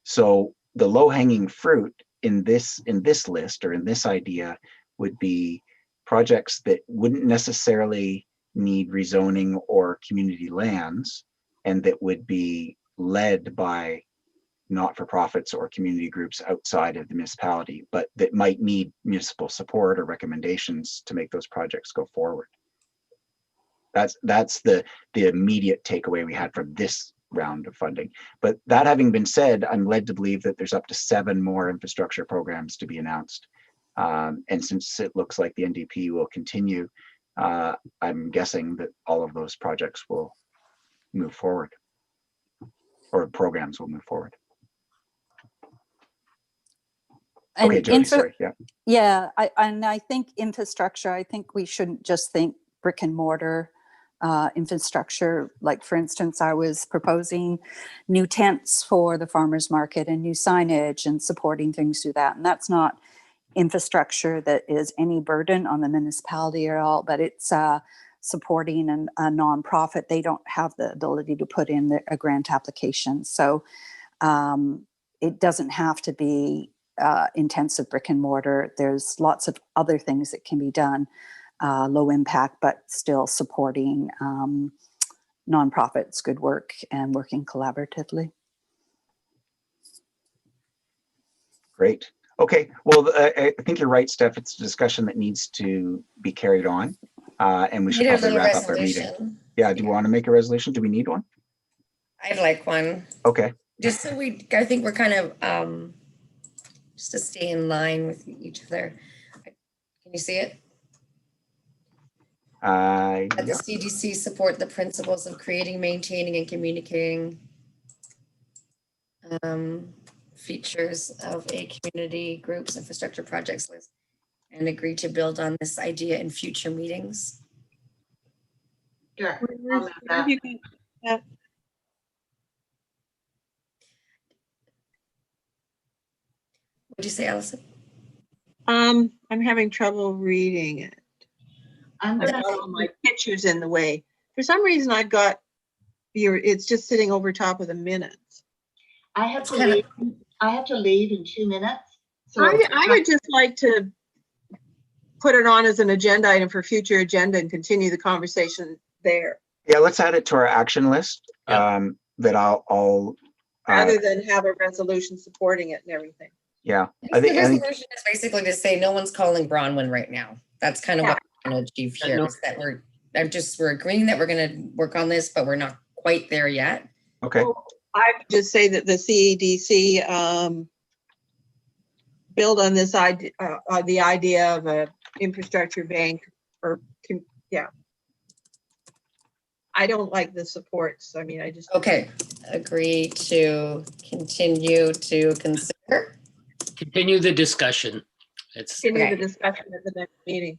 So the low-hanging fruit in this list or in this idea would be projects that wouldn't necessarily need rezoning or community lands, and that would be led by not-for-profits or community groups outside of the municipality, but that might need municipal support or recommendations to make those projects go forward. That's the immediate takeaway we had from this round of funding. But that having been said, I'm led to believe that there's up to 7 more infrastructure programs to be announced. And since it looks like the NDP will continue, I'm guessing that all of those projects will move forward, or programs will move forward. And okay, Jody, sorry. Yeah. Yeah, I think infrastructure, I think we shouldn't just think brick and mortar infrastructure. Like, for instance, I was proposing new tents for the farmers market and new signage and supporting things through that. And that's not infrastructure that is any burden on the municipality at all, but it's supporting a nonprofit. They don't have the ability to put in a grant application. So it doesn't have to be intensive brick and mortar. There's lots of other things that can be done, low impact, but still supporting nonprofits, good work, and working collaboratively. Great. Okay. Well, I think you're right, Steph. It's a discussion that needs to be carried on, and we should probably wrap up our meeting. Yeah. Do you want to make a resolution? Do we need one? I'd like one. Okay. Just so I think we're kind of just to stay in line with each other. Can you see it? That the Yeah. CDC support the principles of creating, maintaining, and communicating features of a community groups infrastructure projects list and agree to build on this idea in future meetings. Sure. Where I'll move that. have you got that? What'd you say, Allison? I'm having trouble reading it. I'm I've gonna, got all my pictures in the way. For some reason, I've got it's just sitting over top of the minutes. I have It's to kind of- leave. I have to leave in 2 minutes. So I would just like to put it on as an agenda item for future agenda and continue the conversation there, Yeah, let's add it to our action list. Yeah. That I'll rather than have a resolution supporting it and everything. yeah. I I think the think resolution is basically to say no one's calling Bronwyn right now. That's kind of what we're going to achieve Yeah, here. no. Is that we're agreeing that we're going to work on this, but we're not quite there yet. okay. I would just say that the CEDC build on this idea, the idea of a infrastructure bank, or yeah. I don't like the supports. I mean, I just Okay, agree to continue to consider. Continue the discussion. It's, continue Okay. the discussion at the next meeting.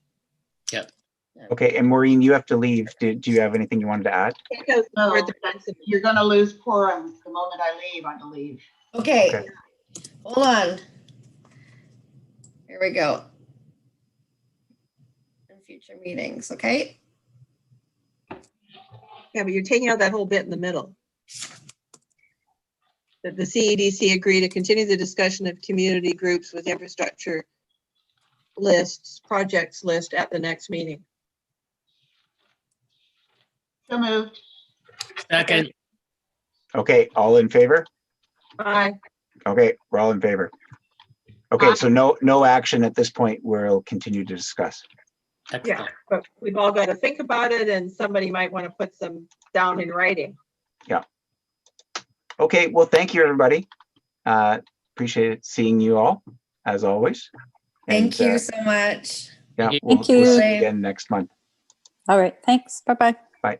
Okay, and Maureen, you have to leave. Do you have anything you wanted to add? Because No, we're at the you're gonna lose quorum the moment I leave, I believe. Okay, Okay. hold on. Here we go. In future meetings, okay? Yeah, but you're taking out that whole bit in the middle. That the CEDC agree to continue the discussion of community groups with infrastructure lists, projects list at the next meeting. So moved. second, Okay, all in favor? Aye. Okay, we're all in favor. Okay, so no action at this point. We'll continue to discuss. Yeah, excellent. but we've all got to think about it, and somebody might want to put some down in writing. Okay, well, thank you, everybody. Appreciate seeing you all, as always. Thank And, you so much. Yeah, Thank we'll you. see you again next month. All right, thanks. Bye-bye. Bye.